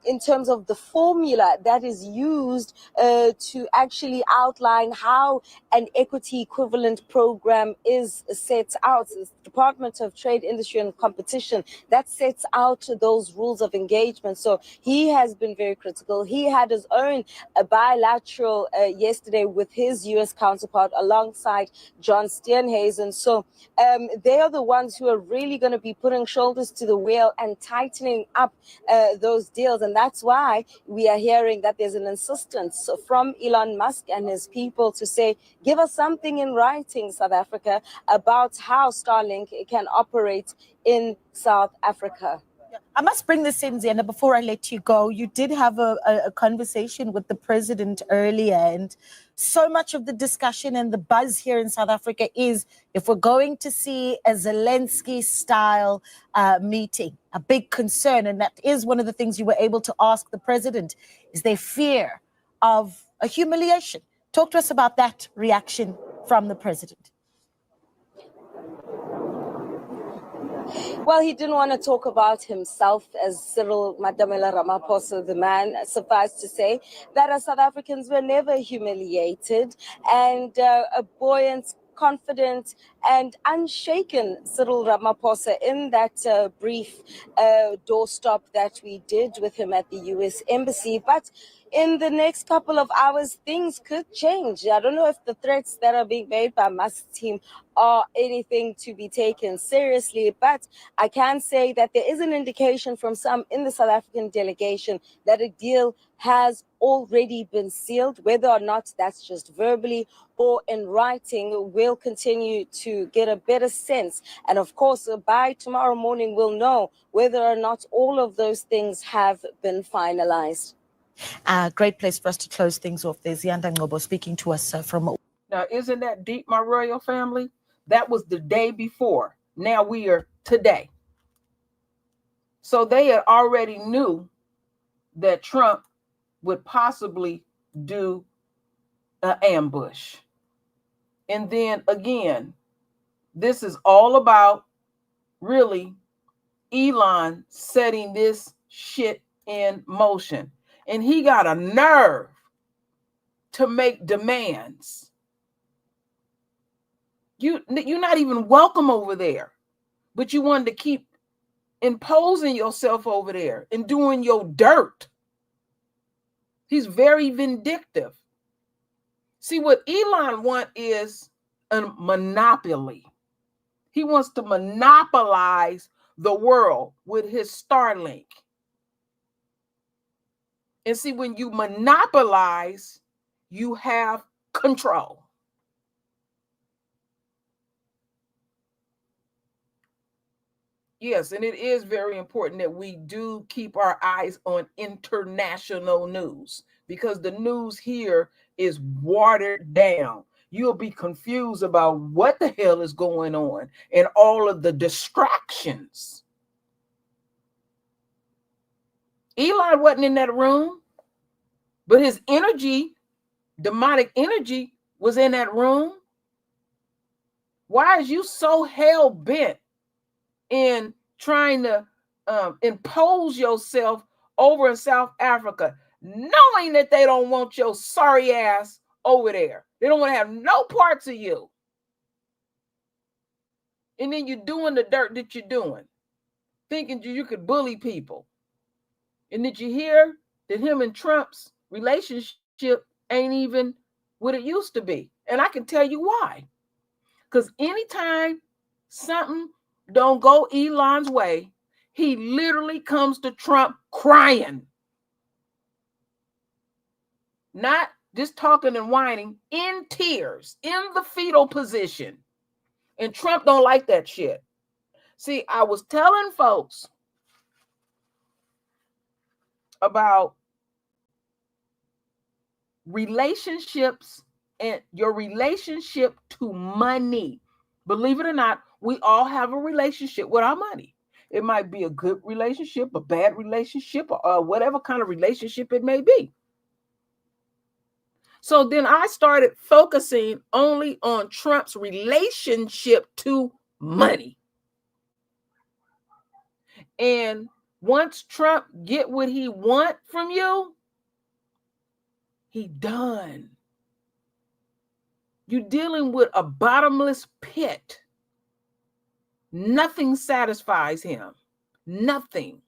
in terms of the formula that is used to actually outline how an equity equivalent program is set out. It's the Department of Trade, Industry and Competition that sets out those rules of engagement. So he has been very critical. He had his own bilateral yesterday with his U.S. counterpart alongside John Steenhuisen. So they are the ones who are really going to be putting shoulders to the wheel and tightening up those deals. And that's why we are hearing that there's an insistence from Elon Musk and his people to say, give us something in writing, South Africa, about how Starlink can operate in South Africa. I must bring this in, Zianda, before I let you go. You did have a conversation with the president earlier, and so much of the discussion and the buzz here in South Africa is if we're going to see a Zelensky-style meeting, a big concern, and that is one of the things you were able to ask the president, is their fear of a humiliation. Talk to us about that reaction from the president. Well, he didn't want to talk about himself as Cyril Madamela Ramaphosa, the man. Suffice to say that as South Africans were never humiliated, and a buoyant, confident and unshaken Cyril Ramaphosa in that brief doorstop that we did with him at the US Embassy. But in the next couple of hours, things could change. I don't know if the threats that are being made by Musk's team are anything to be taken seriously, but I can say that there is an indication from some in the South African delegation that a deal has already been sealed. Whether or not that's just verbally or in writing, we'll continue to get a better sense. And of course, by tomorrow morning, we'll know whether or not all of those things have been finalized. Great place for us to close things off. There's Yanda Ngobo speaking to us from. Now, isn't that deep, my royal family? That was the day before. Now we are today. So they had already knew that Trump would possibly do an ambush. And then again, this is all about really Elon setting this shit in motion. And he got a nerve to make demands. You're not even welcome over there, but you wanted to keep imposing yourself over there and doing your dirt. He's very vindictive. See, what Elon wants is a monopoly. He wants to monopolize the world with his Starlink. And see, when you monopolize, you have control. Yes, and it is very important that we do keep our eyes on international news, because the news here is watered down. You'll be confused about what the hell is going on and all of the distractions. Elon wasn't in that room, but his energy, demonic energy, was in that room. Why is you so hell-bent in trying to impose yourself over in South Africa, knowing that they don't want your sorry ass over there? They don't want to have no parts of you. And then you're doing the dirt that you're doing, thinking you could bully people. And did you hear that him and Trump's relationship ain't even what it used to be? And I can tell you why. Because anytime something don't go Elon's way, he literally comes to Trump crying. Not just talking and whining, in tears, in the fetal position. And Trump don't like that shit. See, I was telling folks about relationships and your relationship to money. Believe it or not, we all have a relationship with our money. It might be a good relationship, a bad relationship, or whatever kind of relationship it may be. So then I started focusing only on Trump's relationship to money. And once Trump get what he want from you, he done. You're dealing with a bottomless pit. Nothing satisfies him. Nothing.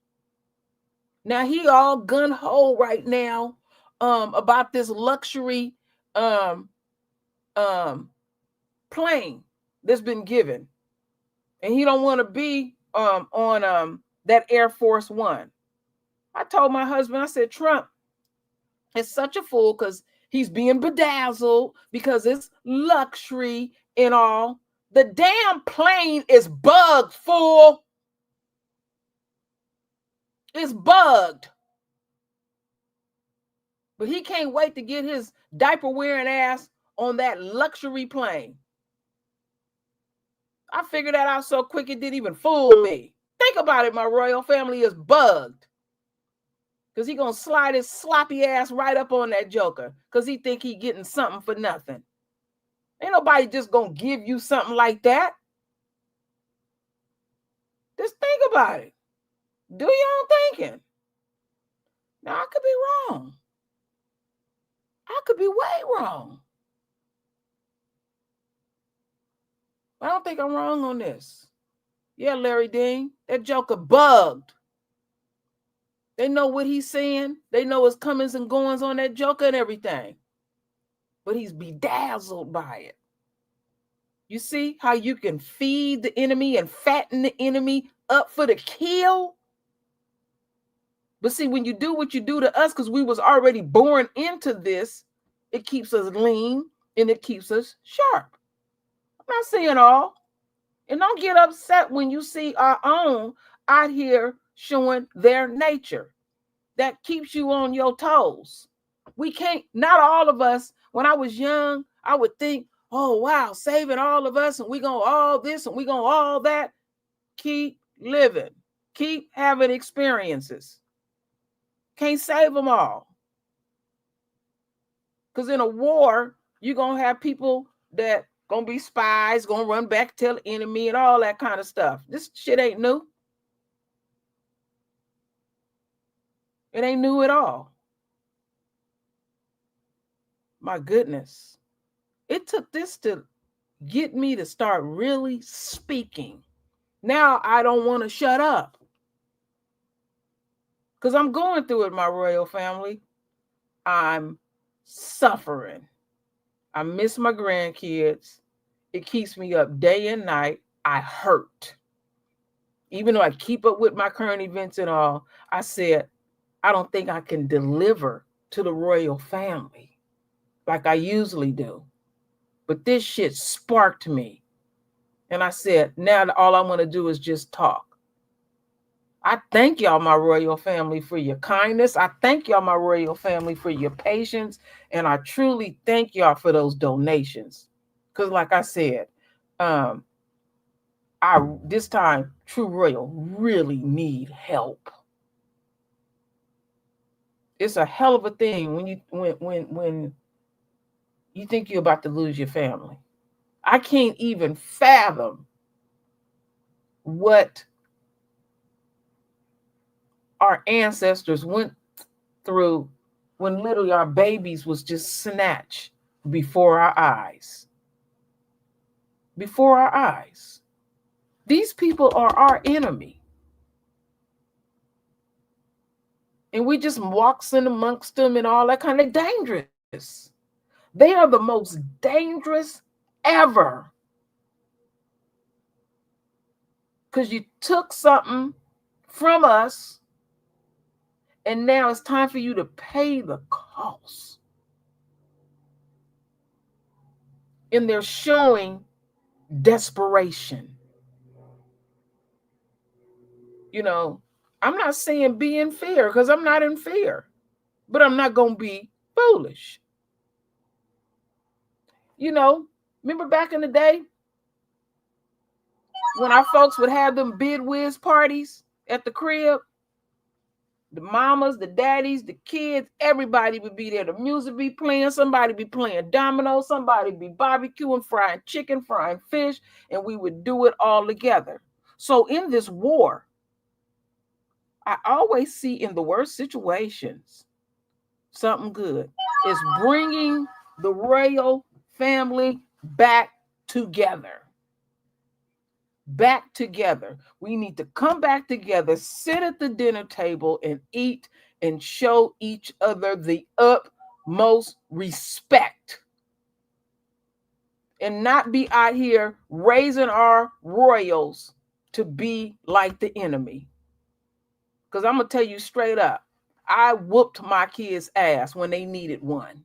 Now he all gun-ho right now about this luxury plane that's been given. And he don't want to be on that Air Force One. I told my husband, I said, Trump is such a fool because he's being bedazzled because it's luxury and all. The damn plane is bugged, fool. It's bugged. But he can't wait to get his diaper wearing ass on that luxury plane. I figured that out so quick it didn't even fool me. Think about it, my royal family is bugged. Because he gonna slide his sloppy ass right up on that joker. Because he think he getting something for nothing. Ain't nobody just gonna give you something like that. Just think about it. Do your own thinking. Now, I could be wrong. I could be way wrong. I don't think I'm wrong on this. Yeah, Larry Dean, that joker bugged. They know what he's saying. They know his comings and goings on that joker and everything. But he's bedazzled by it. You see how you can feed the enemy and fatten the enemy up for the kill? But see, when you do what you do to us, because we was already born into this, it keeps us lean and it keeps us sharp. I'm not saying all. And don't get upset when you see our own out here showing their nature. That keeps you on your toes. We can't, not all of us, when I was young, I would think, oh, wow, saving all of us and we gonna all this and we gonna all that. Keep living. Keep having experiences. Can't save them all. Because in a war, you're going to have people that going to be spies, going to run back, tell the enemy and all that kind of stuff. This shit ain't new. It ain't new at all. My goodness. It took this to get me to start really speaking. Now I don't want to shut up. Because I'm going through it, my royal family. I'm suffering. I miss my grandkids. It keeps me up day and night. I hurt. Even though I keep up with my current events and all, I said, I don't think I can deliver to the royal family like I usually do. But this shit sparked me. And I said, now all I want to do is just talk. I thank y'all, my royal family, for your kindness. I thank y'all, my royal family, for your patience. And I truly thank y'all for those donations. Because like I said, this time, True Royal really need help. It's a hell of a thing when you think you're about to lose your family. I can't even fathom what our ancestors went through when literally our babies was just snatched before our eyes. Before our eyes. These people are our enemy. And we just walks in amongst them and all that kind of dangerous. They are the most dangerous ever. Because you took something from us and now it's time for you to pay the cost. And they're showing desperation. You know, I'm not saying be in fear because I'm not in fear, but I'm not going to be foolish. You know, remember back in the day when our folks would have them bid whiz parties at the crib? The mamas, the daddies, the kids, everybody would be there. The music be playing, somebody be playing dominoes, somebody be barbecuing, frying chicken, frying fish, and we would do it all together. So in this war, I always see in the worst situations something good. It's bringing the royal family back together. Back together. We need to come back together, sit at the dinner table and eat and show each other the utmost respect. And not be out here raising our royals to be like the enemy. Because I'm going to tell you straight up, I whooped my kids' ass when they needed one.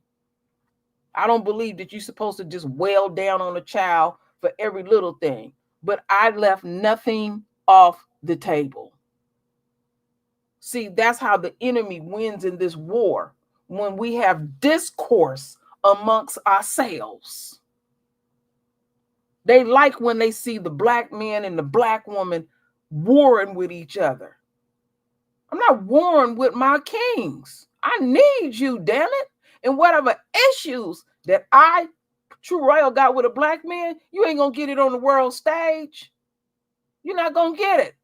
I don't believe that you're supposed to just wail down on a child for every little thing. But I left nothing off the table. See, that's how the enemy wins in this war, when we have discourse amongst ourselves. They like when they see the black man and the black woman warring with each other. I'm not warring with my kings. I need you, damn it. And whatever issues that I, True Royal, got with a black man, you ain't going to get it on the world stage. You're not going to get it.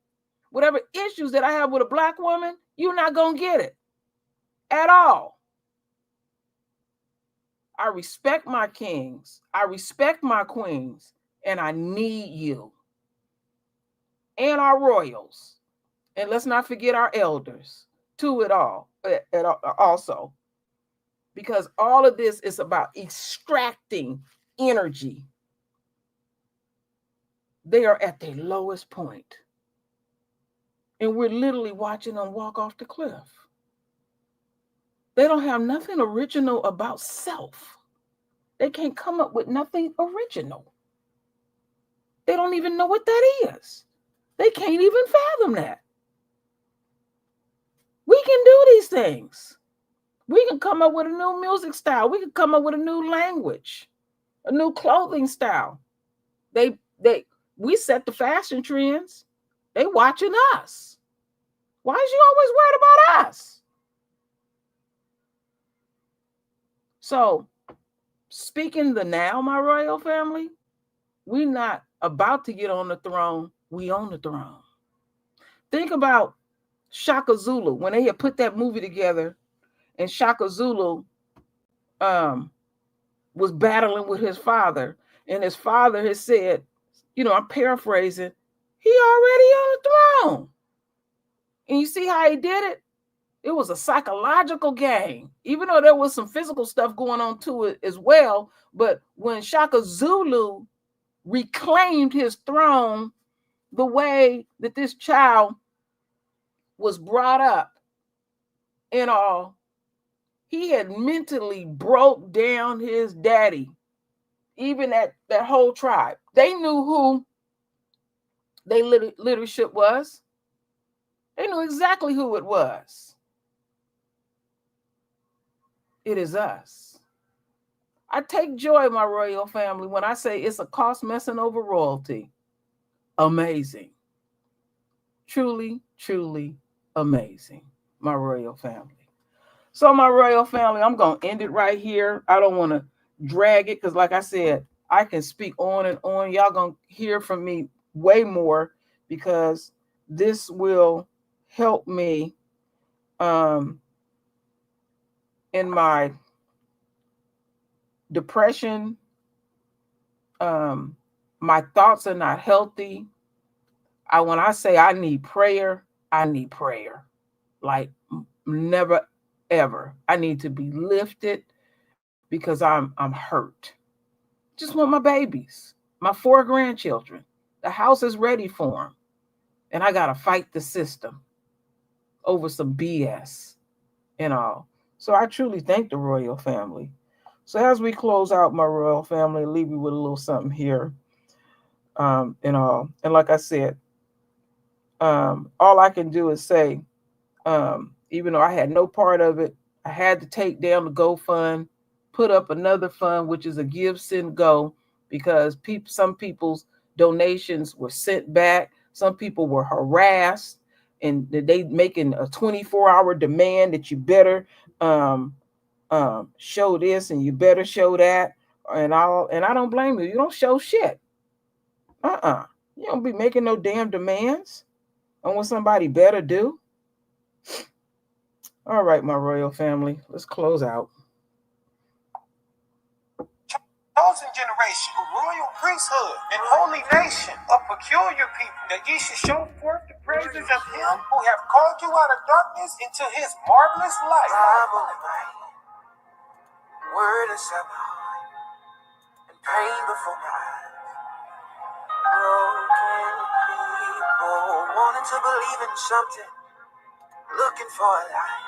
Whatever issues that I have with a black woman, you're not going to get it at all. I respect my kings. I respect my queens. and I need you and our royals. And let's not forget our elders to it all, also. Because all of this is about extracting energy. They are at their lowest point. And we're literally watching them walk off the cliff. They don't have nothing original about self. They can't come up with nothing original. They don't even know what that is. They can't even fathom that. We can do these things. We can come up with a new music style. We can come up with a new language, a new clothing style. We set the fashion trends. They watching us. Why is you always worried about us? So, speaking the now, my royal family, we're not about to get on the throne. We on the throne. Think about Shaka Zulu when they had put that movie together, and Shaka Zulu was battling with his father, and his father has said, I'm paraphrasing, he already on the throne. And you see how he did it? It was a psychological game, even though there was some physical stuff going on to it as well. But when Shaka Zulu reclaimed his throne, the way that this child was brought up and all, he had mentally broke down his daddy, even that whole tribe. They knew who their leadership was. They knew exactly who it was. It is us. I take joy, my royal family, when I say it's a cost messing over royalty. Amazing. Truly, truly amazing, my royal family. So, my royal family, I'm going to end it right here. I don't want to drag it because, like I said, I can speak on and on. Y'all going to hear from me way more because this will help me in my depression. My thoughts are not healthy. When I say I need prayer like never ever. I need to be lifted because I'm hurt. Just want my babies, my 4 grandchildren. The house is ready for them, and I gotta fight the system over some BS and all. So I truly thank the royal family. So as we close out, my royal family, leave you with a little something here, and all. And like I said, all I can do is say, even though I had no part of it, I had to take down the GoFund, put up another fund, which is a Give, Send, Go, because some people's donations were sent back. Some people were harassed, and they making a 24-hour demand that you better show this and you better show that, and I don't blame you. You don't show shit. You don't be making no damn demands on what somebody better do. All right, my royal family, let's close out. Chosen generation, a royal priesthood, an holy nation, a peculiar people, that ye should show forth the praises of him who have called you out of darkness into his marvelous light. Word inside my heart, and pain before my eyes. Broken people wanting to believe in something, looking for a light.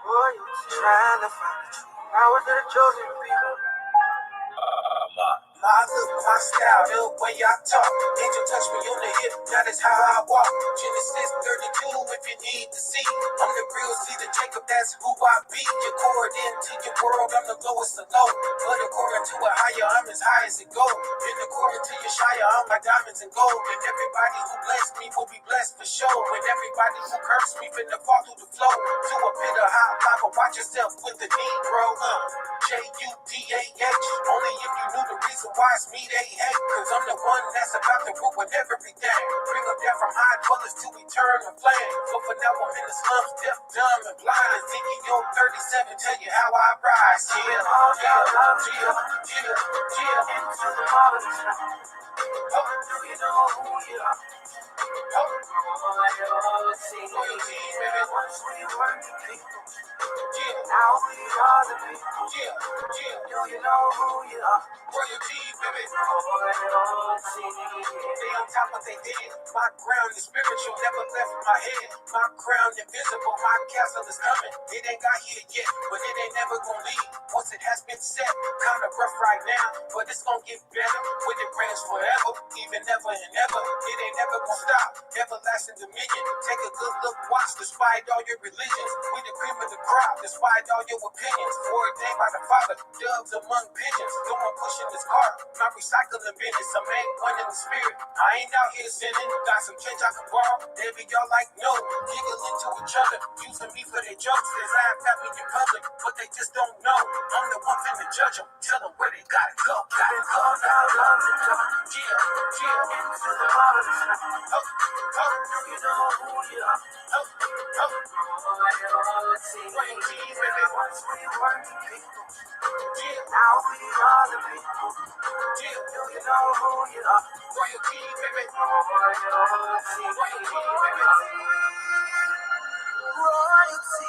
Trying to find the truth. Powers that are chosen people. My look, my style, the way I talk. Angel touch me on the hip, that is how I walk. Genesis 32, if you need to see. I'm the real seed of Jacob, that's who I be. You're poured into your world, I'm the lowest of low. But according to a higher, I'm as high as it goes. And according to your shire, I'm like diamonds and gold. And everybody who bless me will be blessed for sure. And everybody who curse me finna fall through the flow. To a pit of hot lava, watch yourself with the Negro. Judah. Only if you knew the reason reason why it's me they hate, cause I'm the one that's about to ruin everything. Bring them down from high dwellers to eternal flame. But for now I'm in the slums, deaf, dumb, and blind. Ezekiel 37 tell you how I rise. Into the marvelous light. Do you know who you are? Once we were the people, now we are the people. Do you know who you are? Royalty, baby. They on top of their head. My crown is spiritual, never left my head. My crown invisible, my castle is coming. It ain't got here yet, but it ain't never gonna leave. Once it has been set, kinda rough right now, but it's gonna get better when it rains forever, even ever and ever. It ain't never gonna stop. Everlasting dominion. Take a good look, watch, despite all your religions. We the cream of the crop, despite all your opinions. Ordained by the Father, doves among pigeons. Going pushing this car, my recycling business. I made one in the spirit. I ain't out here sinning. Got some change I can borrow. They be y'all like no, giggling to each other, using me for their jokes. They laugh at me in public, but they just don't know. I'm the one finna judge them. Tell them where they gotta go. Gotta go down, love to jump. Into the marvelous light. Do you know who you are? Once we were the people, now we are the people. Do you know who you are? Royalty, baby. Royalty.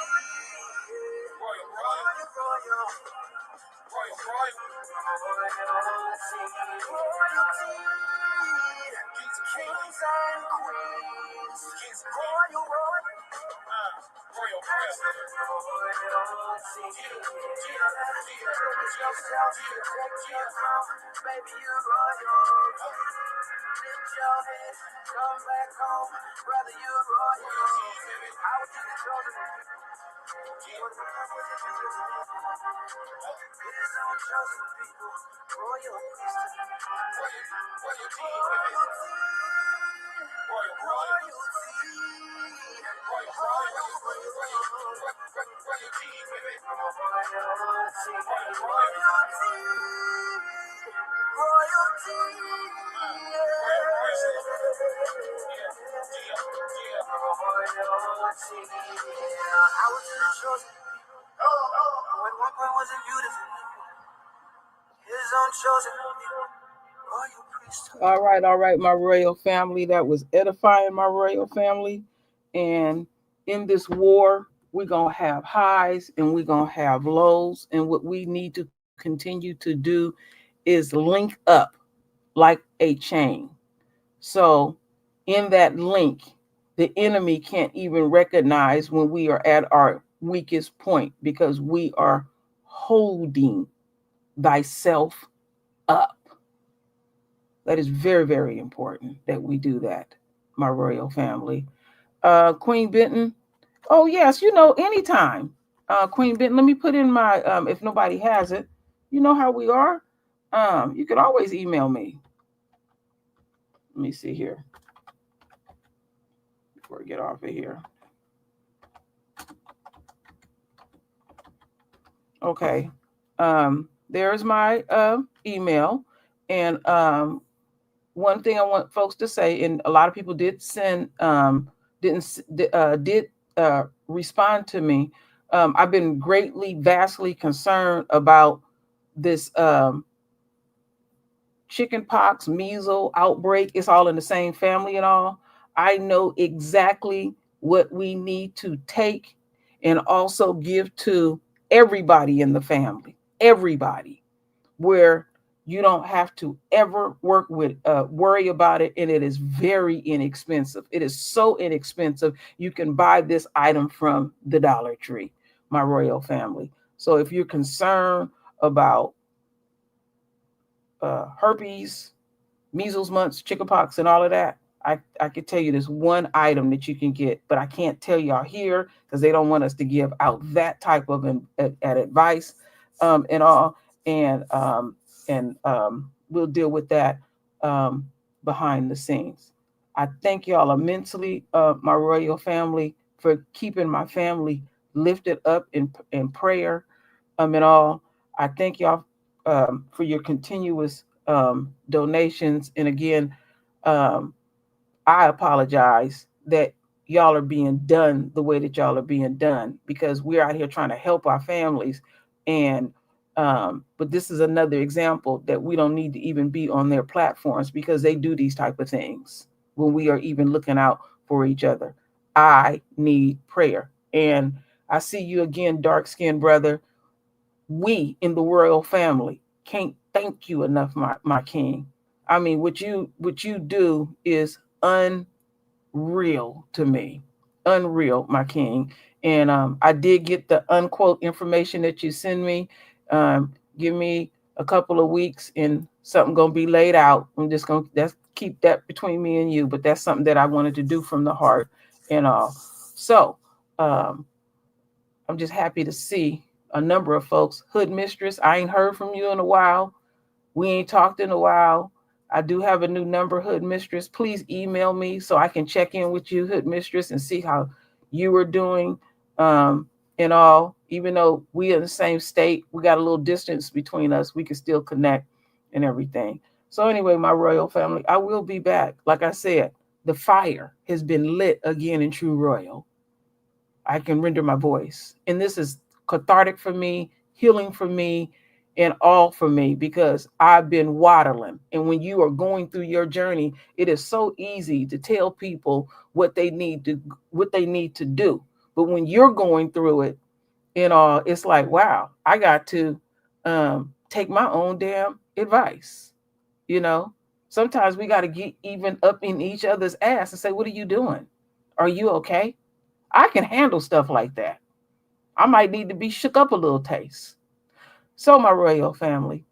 Kings and queens, royal. Baby, you royal. Lift your head, come back home, brother, you royal. I was in the chosen. His own chosen people, royal I was in the chosen people. When one point wasn't beautiful, his own chosen people. Royal priesthood. All right, my royal family. That was edifying, my royal family. And in this war, we're going to have highs and we're going to have lows. And what we need to continue to do is link up like a chain. So in that link, the enemy can't even recognize when we are at our weakest point because we are holding thyself up. That is very, very important that we do that, my royal family. Queen Benton. Oh, yes, anytime. Queen Benton, let me put in my, if nobody has it, you know how we are. You can always email me. Let me see here. Before I get off of here. Okay. There's my email. And one thing I want folks to say, and a lot of people did send, did respond to me. I've been vastly concerned about this chickenpox, measles outbreak. It's all in the same family and all. I know exactly what we need to take and also give to everybody in the family, everybody, where you don't have to ever worry about it. And it is very inexpensive. It is so inexpensive. You can buy this item from the Dollar Tree, my royal family. So if you're concerned about herpes, measles, mumps, chickenpox, and all of that, I could tell you there's one item that you can get, but I can't tell y'all here because they don't want us to give out that type of advice and all. And we'll deal with that behind the scenes. I thank y'all immensely, my royal family, for keeping my family lifted up in prayer and all. I thank y'all for your continuous donations. And again, I apologize that y'all are being done the way that y'all are being done, because we're out here trying to help our families. And but this is another example that we don't need to even be on their platforms, because they do these type of things when we are even looking out for each other. I need prayer. And I see you again, dark-skinned brother. We in the royal family can't thank you enough, my king. I mean, what you do is unreal to me. Unreal, my king. And I did get the unquote information that you send me. Give me a couple of weeks and something gonna be laid out. I'm just gonna keep that between me and you, but that's something that I wanted to do from the heart and all. So um, I'm just happy to see a number of folks. Hood Mistress, I ain't heard from you in a while. We ain't talked in a while. I do have a new number, Hood Mistress. Please email me so I can check in with you, Hood Mistress, and see how you are doing and all. Even though we are in the same state, we got a little distance between us. We can still connect and everything. So anyway, my royal family, I will be back. Like I said, the fire has been lit again in True Royal. I can render my voice. And this is cathartic for me, healing for me, and all for me, because I've been waddling. And when you are going through your journey, it is so easy to tell people what they need to do. But when you're going through it, it's like, wow, I got to take my own damn advice. Sometimes we got to get even up in each other's ass and say, what are you doing? Are you okay? I can handle stuff like that. I might need to be shook up a little taste. So, my royal family,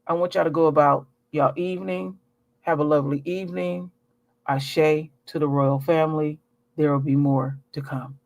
I want y'all to go about y'all evening. Have a lovely evening. Ashe to the royal family. There will be more to come.